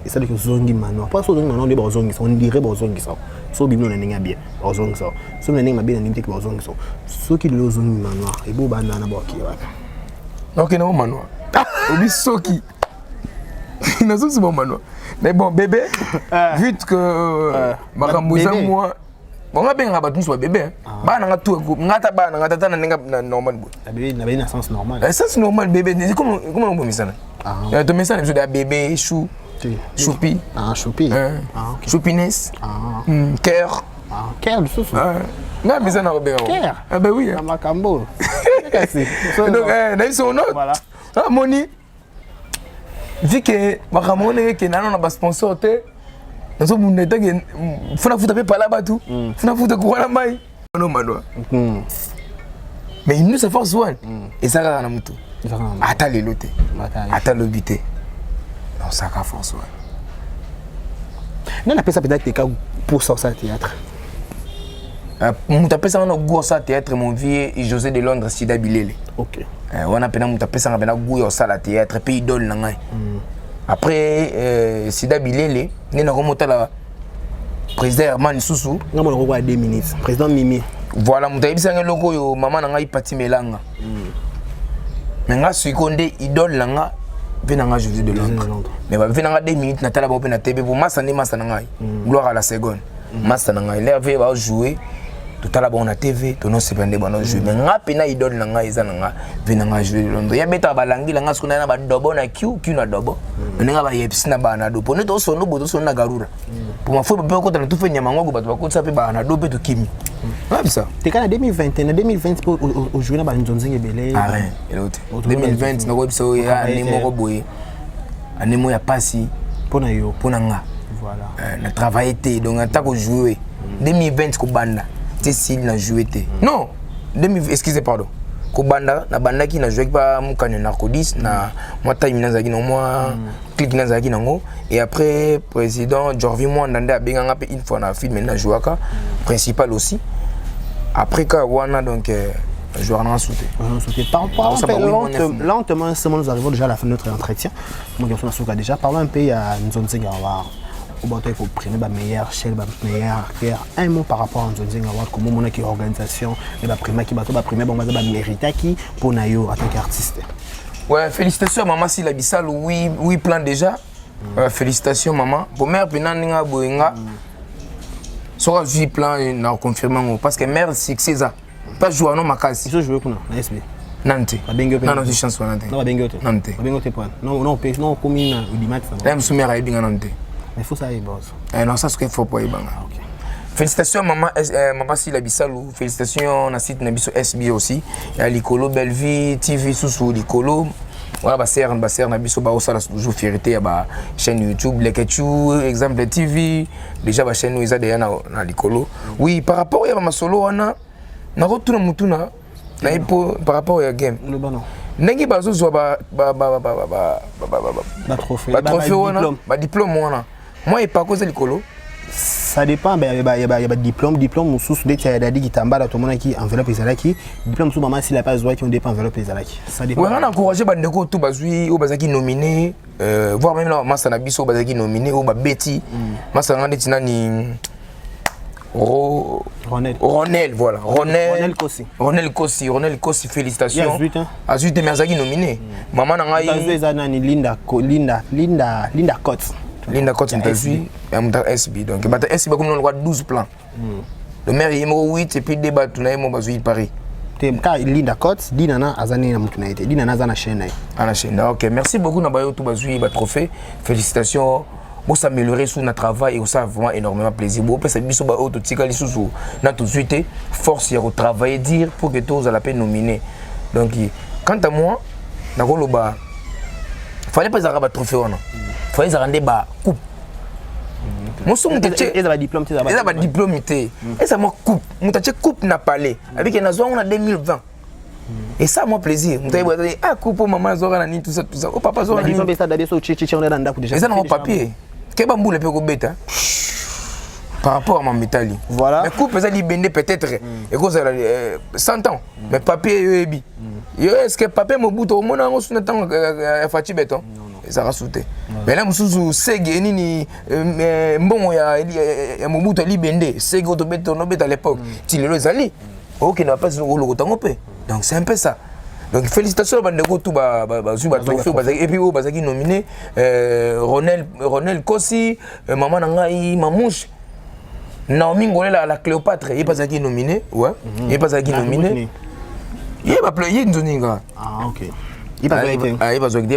Et ça dit que zongi mano. Pas so zongi mano de ba zongi, on dirait ba zongi ça. So bimno na ninga bien. Ba zongi ça. So na ninga bien na nimte ba zongi ça. So ki lo zongi mano. E bo bana na ba ki wana. OK na mano. Obi soki. Nazo c'est bon mano. Mais bon bébé, vu que makambuza moi bon bien rabat nous bébé. Ba na tout ngata ba na ngata na ninga normal bo. La bébé na bien sens normal. Sens normal bébé. Comment on peut ça? Ah. Tu mets ça de bébé chou. Choupi. Ah choupi. OK. Choupiness. Cœur. Cœur du sous. Na mais ça na bien. Cœur. Ah ben oui. Makambo. Donc na son nom. Voilà. Ah moni. Vu que makamone que nana na ba sponsor te. Nazo muneta que funa futa pe pala batu. Funa futa ko la mai. Non mano. Mais il nous se force one. Et ça na mutu. Ata le loté. Ata le bité. Non ça ka force one. Non, on appelle ça peut-être pour sortir au théâtre. On appelle ça un goût au théâtre, mon vieux José de Londres, Sida Bilele. Ok. On appelle ça un goût au théâtre, puis idole. Après, Sida Bilele, il y a un président Herman Soussou. Il y a 2 minutes. Président Mimi. Voilà, je suis un logo, maman n'a pas pati melanga. Mais je suis un idole. Venanga José de Londres. Mais venanga 2 minutes na tala ba na TV pour massa ni massa na ngai. Gloire à la seconde. Massa na ngai. Là va jouer tout à la ba na TV, to non se pende ba no jouer. Mais nga pena idole na ngai za na nga venanga José de Londres. Ya beta ba langi la nga skuna na ba dobo na Q na dobo. Nenga ba yepsi na ba na do. Pone to sono boto sono na garura. Pour ma foi ba ko tala tu fe nyama ngo ba to ko tsape ba na do pe to kimi. Ouais ça. T'es quand en 2021, en 2020 pour jouer na ba nzonzinge belé. Ah rien, elote. 2020 na ko biso ya ni moko boye. Anemo ya pasi pona yo pona nga. Voilà. Na travailler té donc en tant que jouer 2020 ko banda. C'est si na jouer té. Non, excusez pardon. kobanda na banda qui na joué pas mukane narcodis na moi time nazaki no moi click nazaki nango et après président Jorvi moi ndanda benganga pe une fois na film na jouaka principal aussi après ka wana donc joueur n'a sauté. Lentement, nous arrivons déjà à la fin de notre entretien. Déjà, parlons un peu à Nzonzi Gawar. Il faut prendre la meilleure chaîne, la meilleure acteur. Un mot par rapport à Nzonzi Gawar, comment on a une organisation, la première qui va primer, bon, va mériter qui pour Nayo en tant qu'artiste. Ouais, félicitations à maman Sila Bissal, oui, plan déjà. Félicitations maman. Pour mère, Penandinga Boenga. Sera vu plan, n'a confirmé parce que mère, c'est ça. Pas jouer non makasi. Je joue pour nous, na SB. Nante. Non, non, chance pour Nante. Non, Bengote. Nante. Bengote point. Non, pêche non commune ou dimat ça. Là, monsieur mère bien Nante. Mais faut ça y boss. Non, ça ce qu'il faut pour y banga. OK. Félicitations maman maman Sila Bissalou, félicitations na site na biso SB aussi. Il y a Licolo Belleville TV sous Licolo. Voilà ba ser na biso ba osala toujours fierté ya ba chaîne YouTube Lekechu exemple TV déjà ba chaîne Wiza de na Licolo. Oui, par rapport à ma solo wana na retourna mutuna na ipo par rapport à game le banon nengi bazo zo ba trophée ba diplôme wana moi et pas cause Licolo ça dépend il y a diplôme sous des tadadi qui tambala tout le monde qui enveloppe ezalaki diplôme sous maman s'il a pas joué qui on dépend enveloppe ezalaki ça dépend. Ouais, on a encouragé bandeko tout bazui au bazaki nominé voir même là massa na biso bazaki nominé au ba beti massa ngande tinani Ronel, voilà. Ronel Kossi, félicitations. Azuite Merzaki nominé. Maman Nangai. Linda Kotz. Linda Kotz, SB. Donc, SB, comme on a 12 plans. Le maire est 8 et puis débat, tout le monde est Paris. Linda Kotz, Dinana Azani na mutunaite. Dinana Azana chaîne. Ok, merci beaucoup. Nabayo tout bazui trophée. Félicitations. Pour s'améliorer sur notre travail et ça a vraiment énormément plaisir. Bon, parce que biso ba auto tika li sous na tout de suite force à travailler dire pour que tous à la peine nominer. Donc quant à moi, na ko loba fallait pas avoir trophée on. Fallait rendre ba coupe. Mon son mutache et ça diplôme et ça diplôme et ça moi coupe. Mutache coupe na palais avec na zo on a 2020. Et ça moi plaisir. Mutache ah coupe maman zo na ni tout ça. Oh papa zo na ni. Diplôme ça d'aller sur chichi on est dans ndako déjà. Et ça non papier. Qu'est-ce que vous avez bête par rapport à mon métal. Voilà. Mais coupe ça libéré peut-être et cause 100 ans. Mais papier ebi. Est-ce que papier mo bout au monde on se temps fati béton. Ça va sauter. Mais là musuzu sege nini mbongo ya mo bout libéré sege auto béton no béton à l'époque. Tu les allé. OK n'a pas le logo pe. Donc c'est un peu ça. Donc félicitations à Bandeko tout trophée et puis au bazaki nominé Ronel Kossi maman nangai Mamouche Naomi Ngolela la Cléopâtre il pas bazaki nominé ouais il pas bazaki nominé il va pleurer Nzoninga ah OK il pas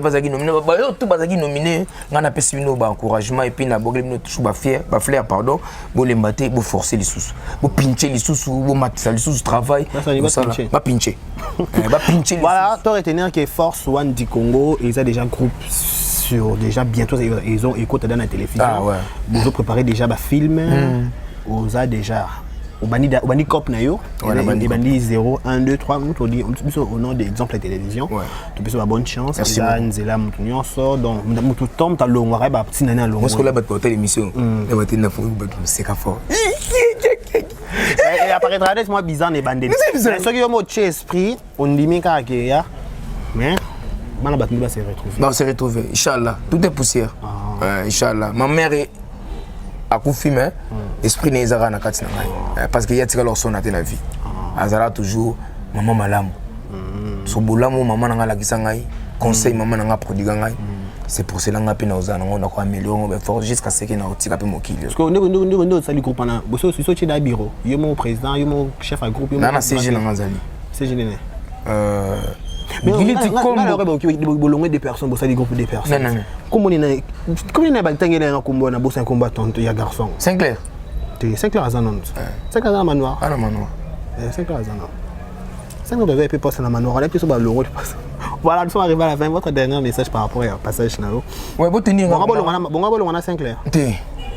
bazaki nominé ba tout bazaki nominé ngana pesino ba encouragement et puis na bogle no tout ba fier ba flair pardon bo les mater bo forcer les sous bo pincher les sous bo matisa les sous travail ba pincher voilà, tu retenir que Force One du Congo, ils ont déjà un groupe sur déjà bientôt ils ont écouté dans la télévision. Ah ouais. Ils ont préparé déjà un film. Ils ont déjà au bandi cop na yo, les bandits 0 1 2 3 nous on dit au nom d'exemple la télévision. Tu peux avoir bonne chance. Là nzela mutu nyonso donc mutu tombe ta longo ba petit nana longo. Parce que là ba porter l'émission. Et ba tena fo ba c'est ka fort. Et apparaîtra des mois bizarre les bandits. Mais ce qui est mon esprit, on dit mais mais on va se retrouver. On se retrouver, Inch'Allah. Tout est poussière. Inch'Allah. Ma mère est à confirmer, esprit n'est pas na kati na ngai. Parce qu'il y a tika leur son na la vie. Azara toujours maman malam. So bolamu maman na la kisangai, conseil maman na produit ngai. C'est pour cela que nous avons amélioré fort jusqu'à ce que nous avons fait parce que nous avons fait groupe pendant le bureau. Il y a mon président, il y a mon chef de groupe. Il y a CG Nanzali. CG Néné. Mais il y a des personnes, des groupes de personnes. Non. Comment il y a un combattant, il y a un garçon. Sinclair. Sinclair à Zanon. Sinclair à Manoir. Ah, Manoir. Sinclair à Zanon. Sinclair devait être passé à Manoir. On a plus sur le rôle. Voilà, nous sommes arrivés à la fin. Votre dernier message par rapport au passage. Ouais, vous tenez. Bon, on a Sinclair.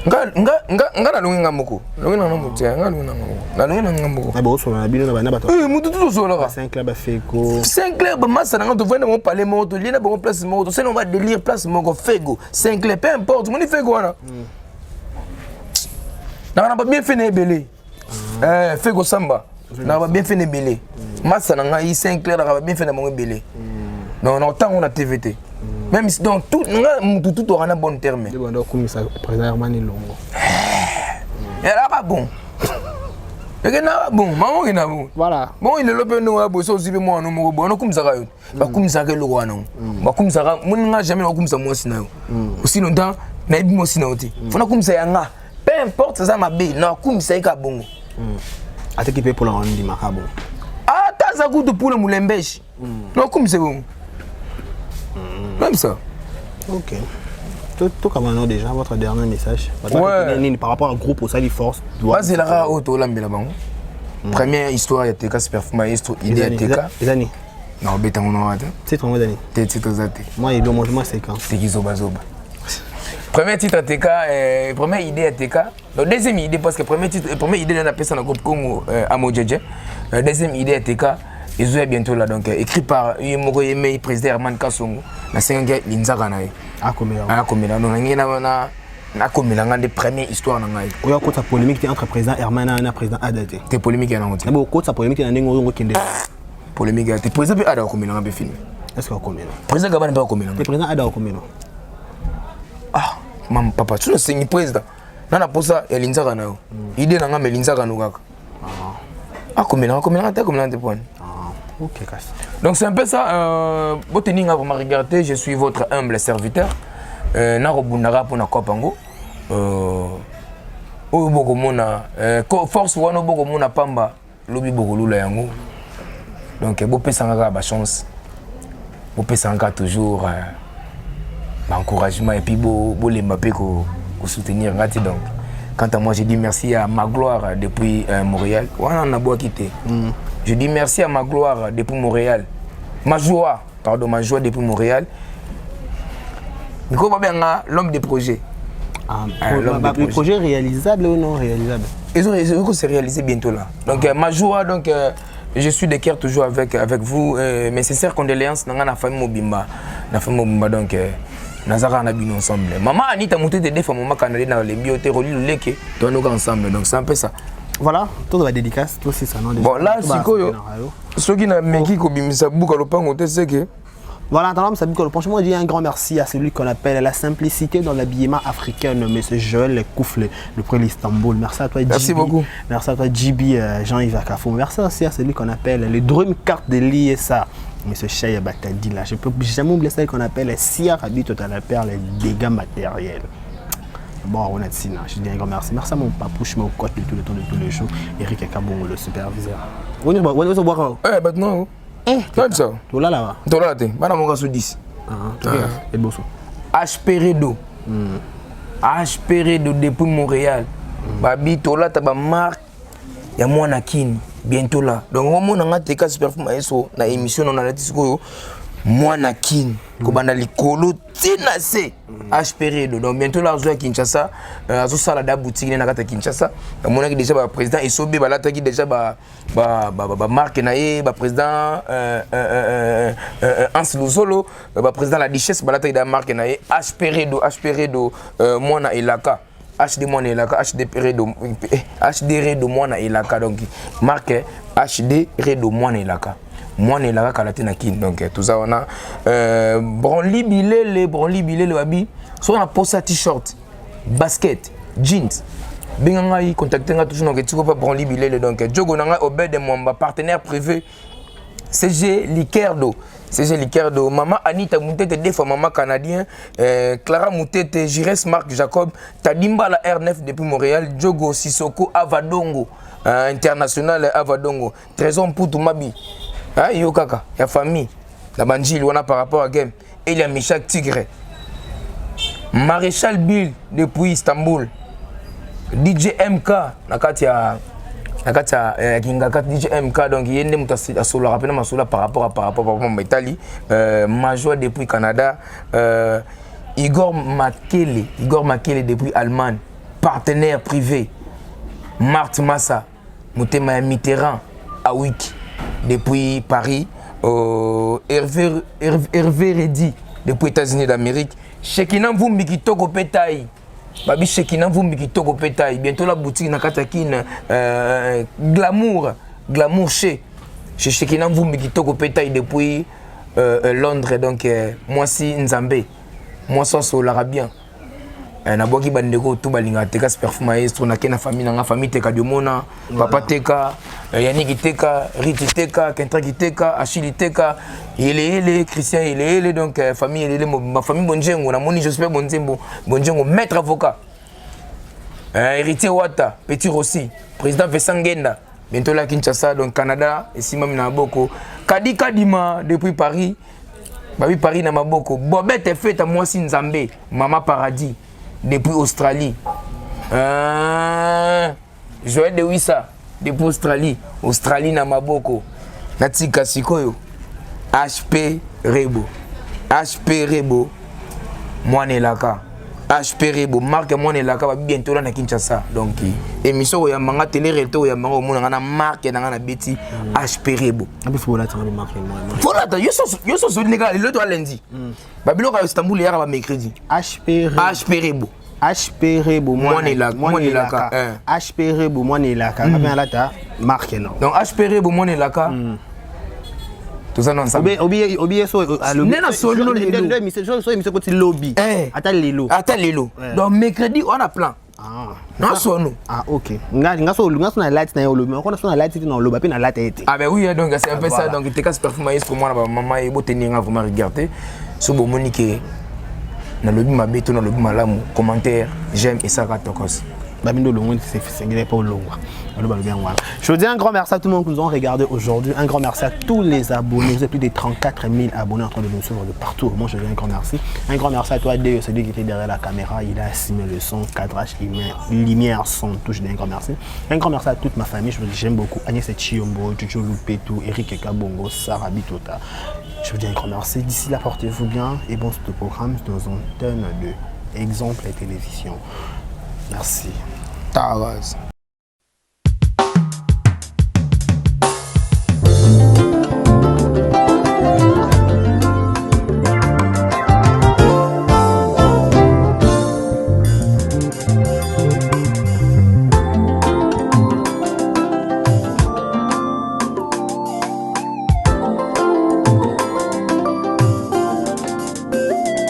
nga na longi ngamoko longi na ngamoko nga longi na ngamoko na longi na ngamoko na bo so na bino na bana bato mutu tout so là c'est un club fego Sinclair ba massa na to vendre mon palais moto lina ba place moto c'est on va délire place moko fego Sinclair peu importe mon fego wana na ba bien fait na belé fego samba na ba bien fait na belé massa na nga yi Sinclair na ba bien fait na mon belé non non tant on a TVT. Même si dans tout aura un bon terme. Comme ça, président Herman Longo. Elle a pas bon. Elle est pas bon. Maman est bon. Voilà. Bon, il est là pour nous avoir aussi moi nous bon comme ça. Bah comme ça que le roi non. Bah comme ça, moi n'a jamais comme ça moi sinon. Aussi longtemps, n'a pas moi sinon aussi. Faut na comme ça yanga. Peu importe ça ma bé. Non comme ça est bon. À t'équiper pour la rendre du macabo. Ah t'as ça goût pour le moulembèche. Non comme c'est bon. Même ça. Ok. Tout comme déjà votre dernier message. Ouais. Par rapport au groupe au Sali Force. C'est la rare auto là là-bas. Première histoire il y a TK Super Maestro idée à TK. Les années. Non bêta mon nom. C'est trop d'années. Titre zate. Moi il doit manger moi c'est quand. C'est qui zoba. Premier titre à TK, première idée à TK. Donc deuxième idée parce que première idée on a appelé ça dans le groupe Congo à Modjedje. Deuxième idée à TK. Ils sont bientôt là, donc écrit par le président Herman Kassongo. La cinquième Linzara na. Ah combien? Ah combien? Donc na combien des premières histoires na ngai. Oya ko ta polémique entre président Herman et président Adate. Te polémique na ngoti. Na bo ko ta polémique na ndenge ngo kende. Polémique te président Ada combien na be film. Est-ce que combien? Président Gabana pas combien. Le président Ada combien? Ah, maman papa, tu le sais président. Na posa ya Linzara na yo. Idée na ngame Linzara no kaka. Ah combien te point. Ok, donc c'est un peu ça. Boteninga vous m'avez regardé, je suis votre humble serviteur. Narobundara pour na kopango. Obokomona force wana obokomona pamba lobi bokolula yango. Donc bopesanga ba chance. Bopesanga toujours encouragement et puis bolemba pe ko soutenir ngati donc. Quant à moi, je dis merci à ma gloire depuis Montréal. Wana na boa quitté. Je dis merci à ma gloire depuis Montréal. Ma joie depuis Montréal. L'homme des projets. Le projet réalisable ou non réalisable? C'est réalisé bientôt là. Donc ma joie, donc je suis de cœur toujours avec vous. Mes sincères condoléances dans la famille Mobimba. La famille Mobimba donc Nazara na bien ensemble. Maman Anita monté des fois maman canadien dans les biothérapes le leke nous ensemble. Donc c'est un peu ça. Voilà, tout va dédicace, tout c'est ça non. Bon là sikoyo. Ceux qui n'a meki ko bimisa buka lopango te seke. Voilà, attends, ça dit que franchement, je dis un grand merci à celui qu'on appelle la simplicité dans l'habillement africain, M. Joël Koufle, le prix d'Istanbul. Merci à toi, Djibi. Merci beaucoup. Merci à toi, Djibi, Jean-Yves Akafo. Merci aussi à celui qu'on appelle les Drum Carte de l'ISA, M. Cheikh Batadi. Je ne peux jamais oublier celle qu'on appelle Sia Rabi Total Père, les dégâts matériels. Bon, on est ici, je dis un grand merci. Merci à mon papouche, mon coach de tout le temps de tous les jours, Eric Akabon, le superviseur. On est au boire. Eh, maintenant. Comme ça. Tout là, là. Tout là, t'es. Madame, on va se 10. Et bon, H-Peredo. H-Peredo depuis Montréal. Babi, tout là, t'as ma marque. Il y a moi, Nakini. Bientôt là. Donc, on a un TK Super Maestro. Dans l'émission, on a la disco. Moi, Nakini. Kobanda likolo tinase H-Peredo. Donc bientôt là, on va à Kinshasa. On va à la boutique à Kinshasa. On a déjà le président Esobe, on a déjà marque naé, le président Hans Luzolo, le président la Duchesse, on a déjà marque naé H-Peredo, moi na Elaka. HD moi na Elaka, HD Redo moi na Elaka. Donc marque HD Redo moi na Elaka. Moi ne la kalate na kin donc tout ça on a branli bilele wabi so on a posa t-shirt basket jeans binganga yi contacter nga toujours donc tu peux pas branli bilele donc jogo nanga obed mwamba partenaire privé CG Liquerdo maman Anita Moutete des fois maman canadien Clara Moutete Jires Marc Jacob Tadimba la R9 depuis Montréal Jogo Sissoko Avadongo international Avadongo Trésor Poutou Mabi. Ah, yo kaka, ya famille, la banjil, on a par rapport à game. Et il y a Michel Tigre. Maréchal Bill depuis Istanbul. DJ MK, Nakatia Kingaka DJ MK, donc il y a une mouta solo, rappelez ma solo par rapport à Italie. Major depuis Canada. Igor Makele depuis Allemagne. partenaire privé, Marthe Massa, Moutema Mitterrand, à Wiki, depuis Paris, Hervé Reddy, depuis les États-Unis d'Amérique, Shekina Vumbi qui toko pétaille. Babi Shekina Vumbi qui toko pétaille. Bientôt la boutique Nakatakine, Glamour chez Shekina Vumbi qui toko pétaille depuis Londres. Donc, moi si Nzambe, moi so l'arabien. Na boki bandeko tout balinga teka perfume maestro na kena famille teka diomona papa teka Yannick teka Riti teka Kentra teka Achille teka ele Christian ele donc famille ele ma famille bonjengo na moni j'espère bonjengo maître avocat héritier Wata Petit Rossi président Vesangenda bientôt là Kinshasa donc Canada et si même na boko Kadi Kadima depuis Paris babi Paris na maboko Bobette fête à moi si Nzambe Mama Paradis depuis Australie. Joël de Wissa depuis Australie na maboko. Natika sikoyo. HP Rebo. Mwanelaka. HP Rebo. Marque Mwanelaka bientôt là na Kinshasa. Donc émission ya manga télé reto ya manga mona na marque na beti HP Rebo. Abi fola ta marque moi. Fola ta yo so nega le to lundi. Babilo ka Istanbul ya ba mercredi. HP Rebo. HP Rebo Mwanelaka. HP Rebo Mwanelaka. Kabien là ta marque non. Donc HP Rebo Mwanelaka. Tout ça non ça. Obi so nena solo le émission côté lobby. Ata lelo. Donc mercredi on a plan. Non sono. OK. Nga so na light na lobby. On so na light na lobby na light été. Ben oui donc c'est un peu ça donc te casse perfume pour moi maman et beau tenir vraiment regarder. So bon monique na lobby ma beto na lobby malamu commentaire j'aime et ça ratokos. Babindo Longo, c'est pas au Longo. Je veux dire un grand merci à tout le monde qui nous ont regardé aujourd'hui. Un grand merci à tous les abonnés. Vous êtes plus de 34 000 abonnés en train de nous suivre de partout. Moi, je veux dire un grand merci. Un grand merci à toi, Deo, celui qui était derrière la caméra. Il a assimilé le son, cadrage, lumière, son, tout. Je dis un grand merci. Un grand merci à toute ma famille. Je vous dis j'aime beaucoup. Agnès Chiombo, Tucho Lupetou, Eric Kabongo, Sarah Bitota. Je vous dis un grand merci. D'ici là, portez-vous bien et bon ce programme dans une tonne d'exemples et télévision. Merci. Taras.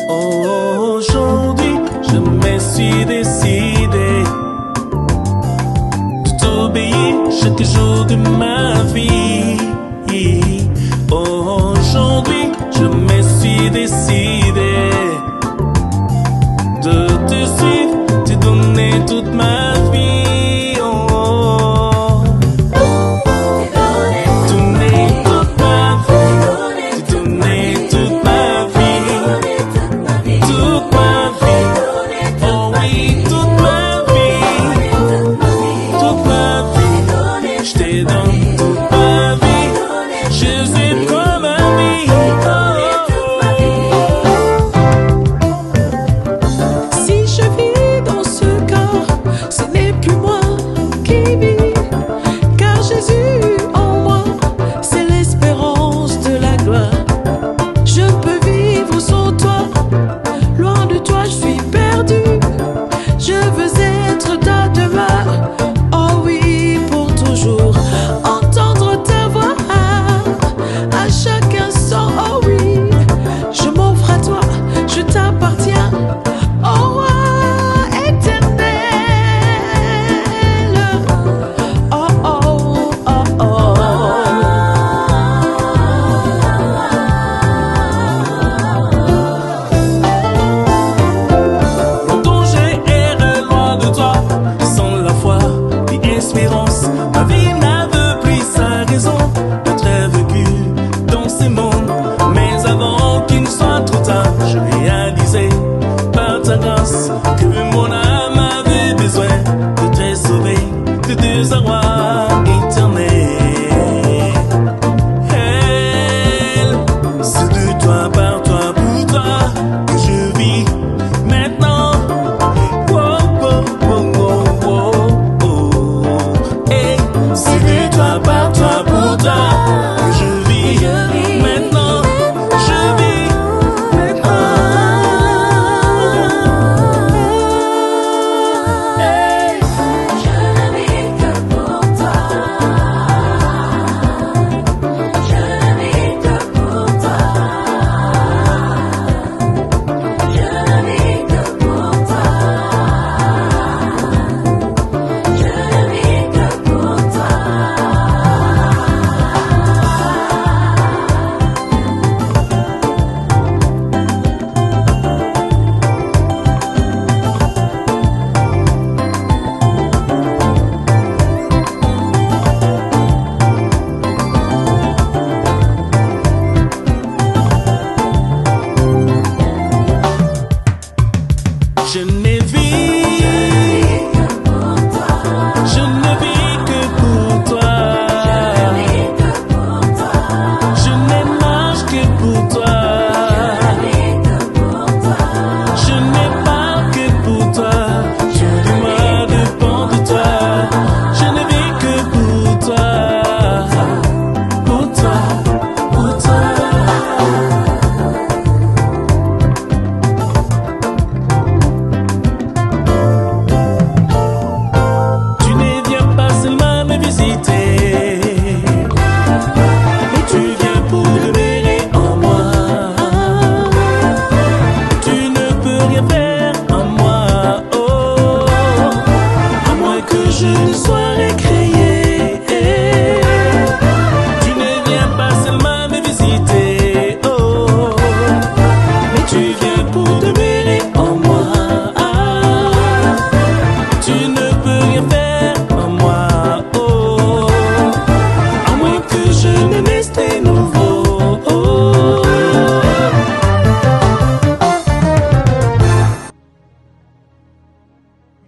Aujourd'hui, je me suis décidé de t'obéir chaque jour de ma vie. Aujourd'hui, je me suis décidé de te suivre, te donner toute ma vie. Donner toute ma vie, te donner toute ma vie. Toute ma vie, oh oui, toute ma vie, toute ma vie, je te donne toute ma vie, je suis comme un vie. Si je vis dans ce corps, ce n'est plus moi qui vis, car Jésus en moi, c'est l'espérance de la gloire. Je peux vivre sans toi. Loin de toi, je suis perdu. Je veux être ta demeure. Oh oui, pour toujours. Entendre ta voix à chaque instant. Oh oui, je m'offre à toi. Je t'appartiens. Oh roi éternel. Oh oh oh oh. Dont j'ai erré loin de toi, sans la foi et espérance, ma vie n'avait plus sa raison d'être vécue dans ces mondes. Mais avant qu'il ne soit trop tard, je réalisais par ta grâce que mon âme avait besoin de te sauver de désarroi éternel. C'est de toi, par toi, pour toi que je vis maintenant. Oh, oh, oh, oh. que je ne sois récréé. Tu ne viens pas seulement me visiter, oh, Mais tu viens pour demeurer en moi. tu ne peux rien faire en moi, oh, À moins que je ne naisse de nouveau.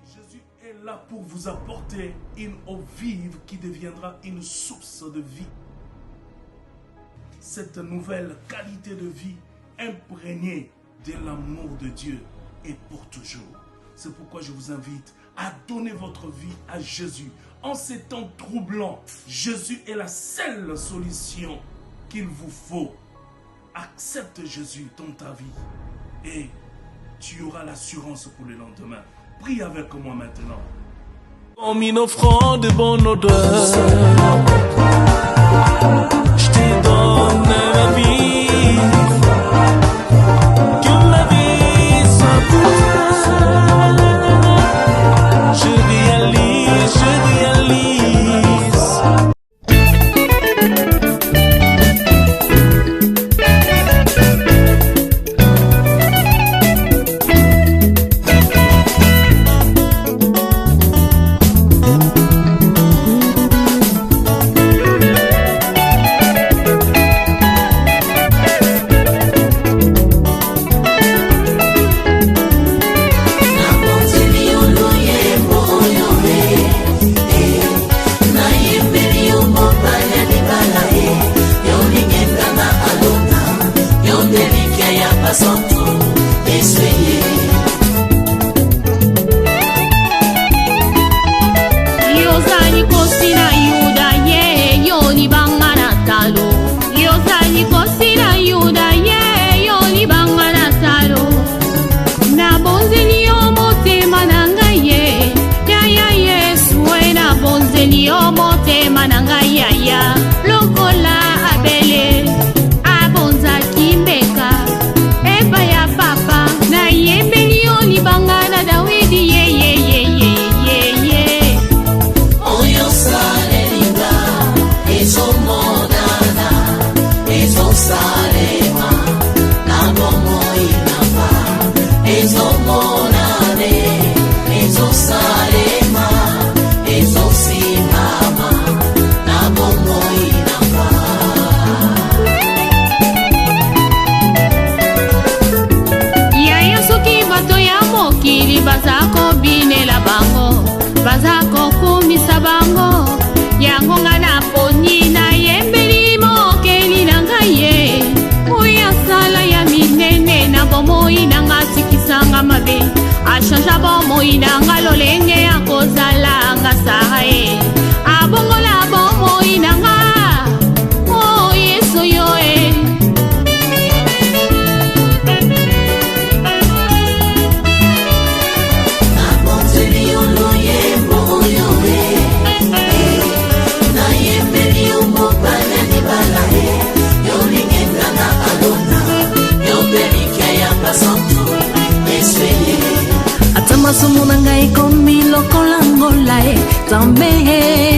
Jésus est là pour vous apporter une eau vive qui deviendra une source de vie. Cette nouvelle qualité de vie imprégnée de l'amour de Dieu est pour toujours. C'est pourquoi je vous invite à donner votre vie à Jésus. En ces temps troublants, Jésus est la seule solution qu'il vous faut. Accepte Jésus dans ta vie et tu auras l'assurance pour le lendemain. Prie avec moi maintenant. comme une offrande de bonne odeur. Je te donne ma vie, que ma vie soit pour toi. Je réalise, je réalise. Ashanja bomo inanga lolenge akozala nga sae abongola bomo inanga oh yeso yoe Na bonzeli oloye mo yoe Na yembeli umo banya ni balae Yolingenga na alona Yombeli kaya pasantu Esweye atamasomo na ngai komi lokola ngola tambe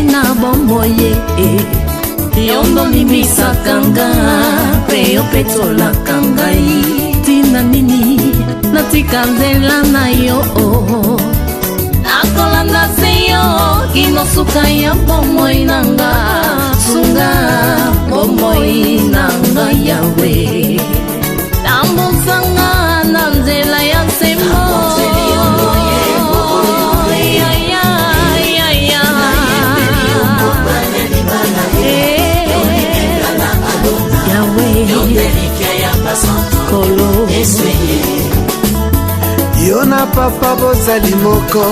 na bomboye yondo limisaka nga mpe opetolaka ngai tina nini natika nzela na yo nakolanda se yo kino suka ya bomoi na nga sunga bomoi na nga yawe tambusanga na nzela ya nsembo yo na papa bozali moko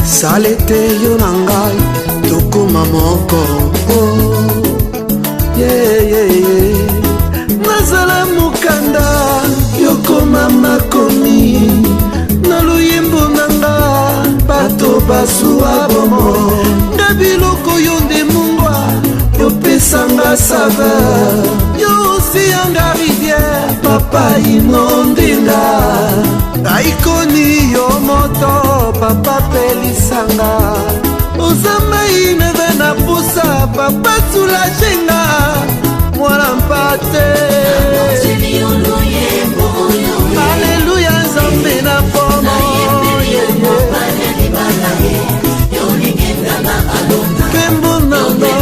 sale te yo na ngai tokoma moko nazala mokanda yokoma makomi na luyembo na nga bato basuwa bomo nga biloko yo nde mungwa yopesanga saveur yo osiyanga rivière papa inondenga aikoni yo moto papa pelisanga ozamai neve na pusa papa sulajenga mwana mpate aleluya nzambe na pomo kembo nanga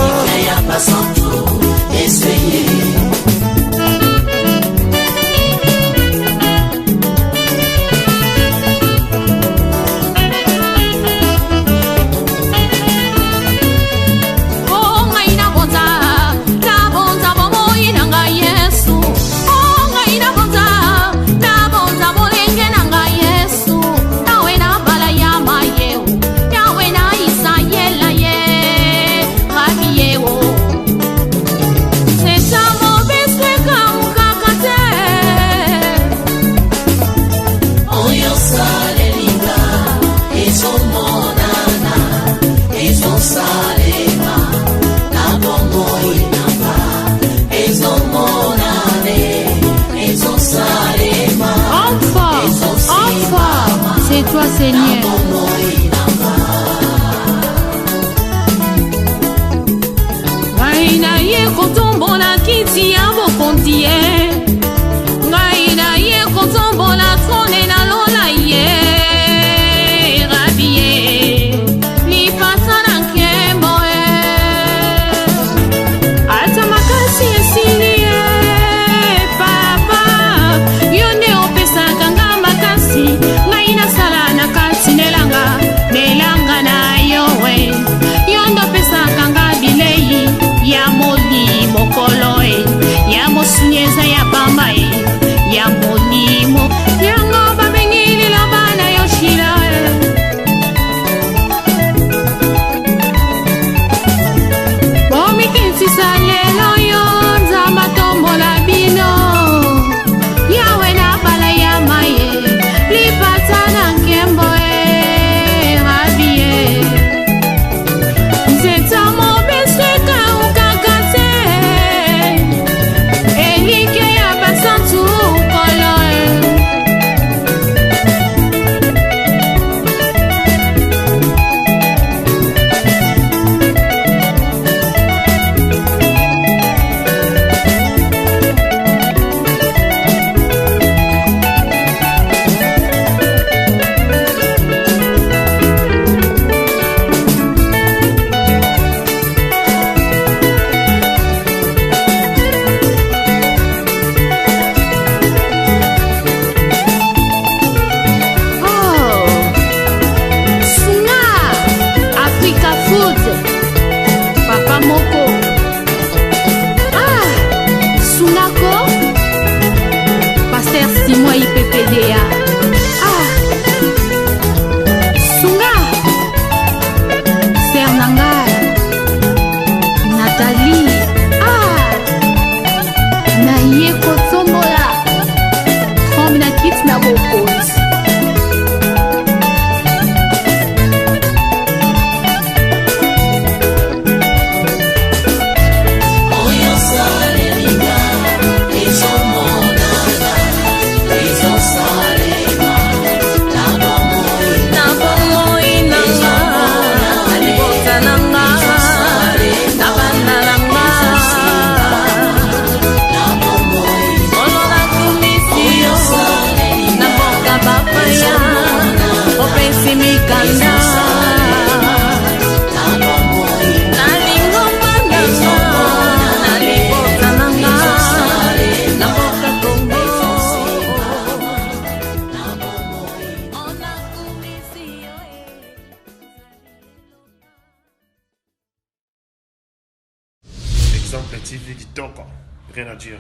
c'est toi Seigneur. Ngai na ye kotombola kiti ya bokonzi ye ngai na ye kotombola trone na lola ye rabi ye lipasa na nkembo ye ata makasi esili ye papa yo nde opesaka nga makasi ngai nasala na kati nelanga na yo we yo nde opesaka nga bilei ya molimo kolo e ya mosunyeza ya pamba e ya molimo yango babengilila bana yo shila e bomikisisa lelo yo nzamba tombola bino yawe na bala ya maye lipata na nkembo e rabi e nzeta mobeseka ukakate elike ya basantu kolo e Exemple TV Kitoko, rien à dire.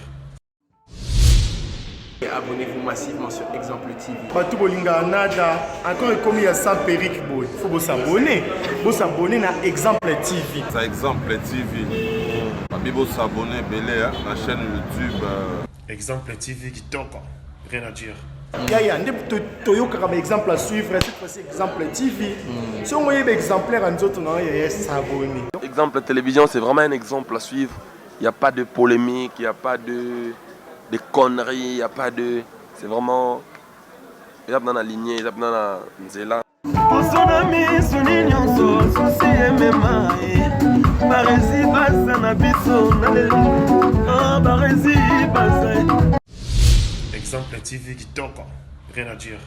Abonnez-vous massivement sur Exemple TV. Batou bolinga nada encore comme il y a 100 périques boy. Faut vous s'abonner. Vous s'abonner à Exemple TV. Ça Exemple TV. Babi vous s'abonner belé à la chaîne YouTube. Exemple TV Kitoko, rien à dire. Yaya, toyoka comme exemple à suivre, cette fois-ci Exemple TV. Si on voyait exemplaire en autres, non, il y a s'abonner. Exemple télévision, c'est vraiment un exemple à suivre. Il n'y a pas de polémique, il n'y a pas de conneries, il n'y a pas de... C'est vraiment eza mpena na lignée eza mpena na nzela kosona miso ni nyonso susi emema baresi basa na biso na lelo baresi basa. Exemple TV kitoko, rien à dire.